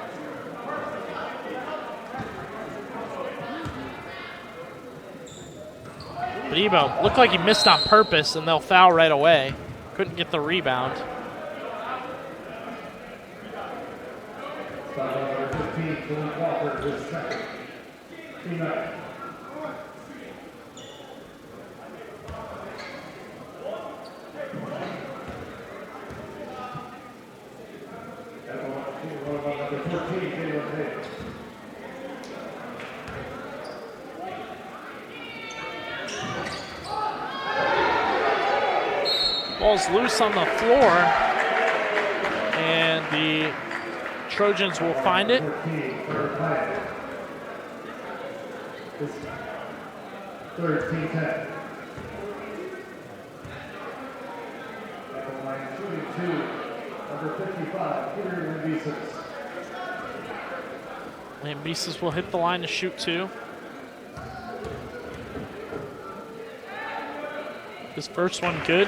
Beebe looked like he missed on purpose, and they'll foul right away. Couldn't get the rebound. Ball's loose on the floor, and the Trojans will find it. Third team 10. At the line, shooting 2, number 55, Peter Lambesis. Lambesis will hit the line to shoot 2. His first one good.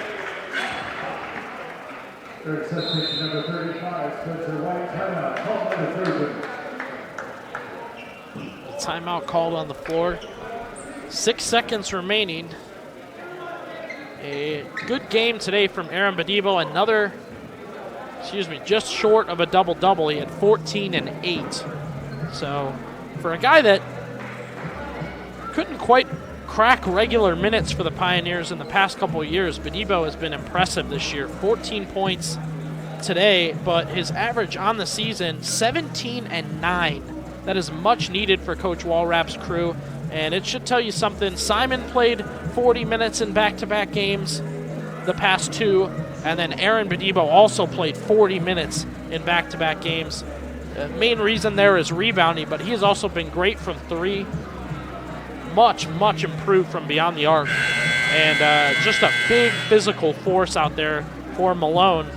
Third substitution, number 35, Spencer White, timeout, called by the Trojans. The timeout called on the floor. 6 seconds remaining. A good game today from Aaron Beebe. Another, just short of a double-double. He had 14 and 8. So for a guy that couldn't quite crack regular minutes for the Pioneers in the past couple of years, Beebe has been impressive this year. 14 points today, but his average on the season, 17 and 9. That is much needed for Coach Walrap's crew, and it should tell you something. Simon played 40 minutes in back-to-back games the past 2, and then Aaron Beebe also played 40 minutes in back-to-back games. The main reason there is rebounding, but he has also been great from 3. Much improved from beyond the arc. And just a big physical force out there for Malone.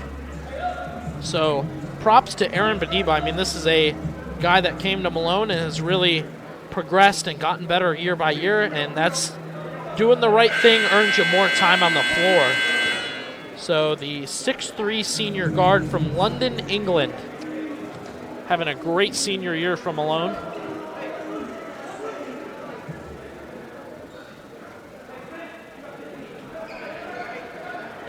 So props to Aaron Beebe. I mean, this is a guy that came to Malone and has really progressed and gotten better year by year, and that's doing the right thing earns you more time on the floor. So the 6'3" senior guard from London, England, having a great senior year from Malone.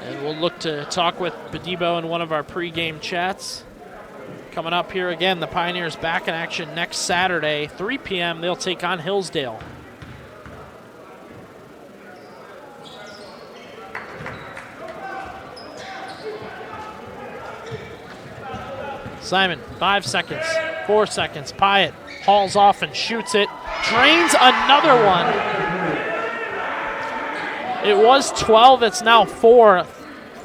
And we'll look to talk with Beebe in one of our pregame chats. Coming up here again, the Pioneers back in action next Saturday, 3 p.m. They'll take on Hillsdale. Simon, 5 seconds, 4 seconds. Pyatt hauls off and shoots it. Drains another one. It was 12, it's now 4.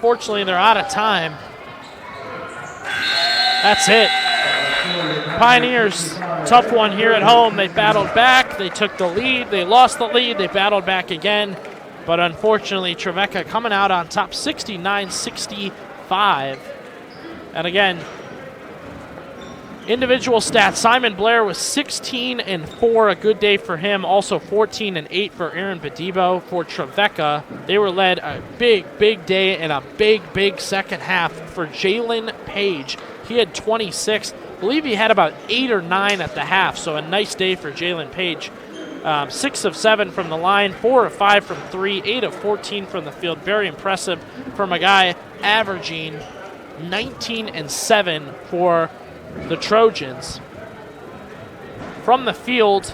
Fortunately, they're out of time. That's it. Pioneers, tough one here at home. They battled back. They took the lead. They lost the lead. They battled back again. But unfortunately, Trevecca coming out on top 69-65. And again, individual stats. Simon Blair was 16-4, a good day for him. Also 14-8 for Aaron Beebe for Trevecca. They were led a big day and a big second half for Jalen Page. He had 26. I believe he had about 8 or 9 at the half, so a nice day for Jalen Page. 6 of 7 from the line, 4 of 5 from 3, 8 of 14 from the field. Very impressive from a guy averaging 19-7 for the Trojans. From the field,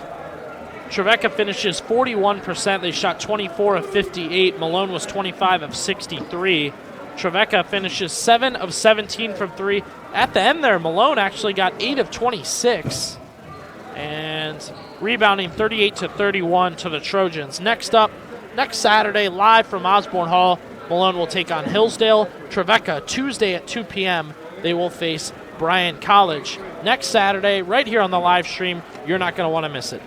Trevecca finishes 41%. They shot 24 of 58. Malone was 25 of 63. Trevecca finishes 7 of 17 from 3. At the end there, Malone actually got 8 of 26. And rebounding 38-31 to the Trojans. Next up, next Saturday, live from Osborne Hall, Malone will take on Hillsdale. Trevecca, Tuesday at 2 p.m., they will face Bryan College. Next Saturday, right here on the live stream, you're not going to want to miss it.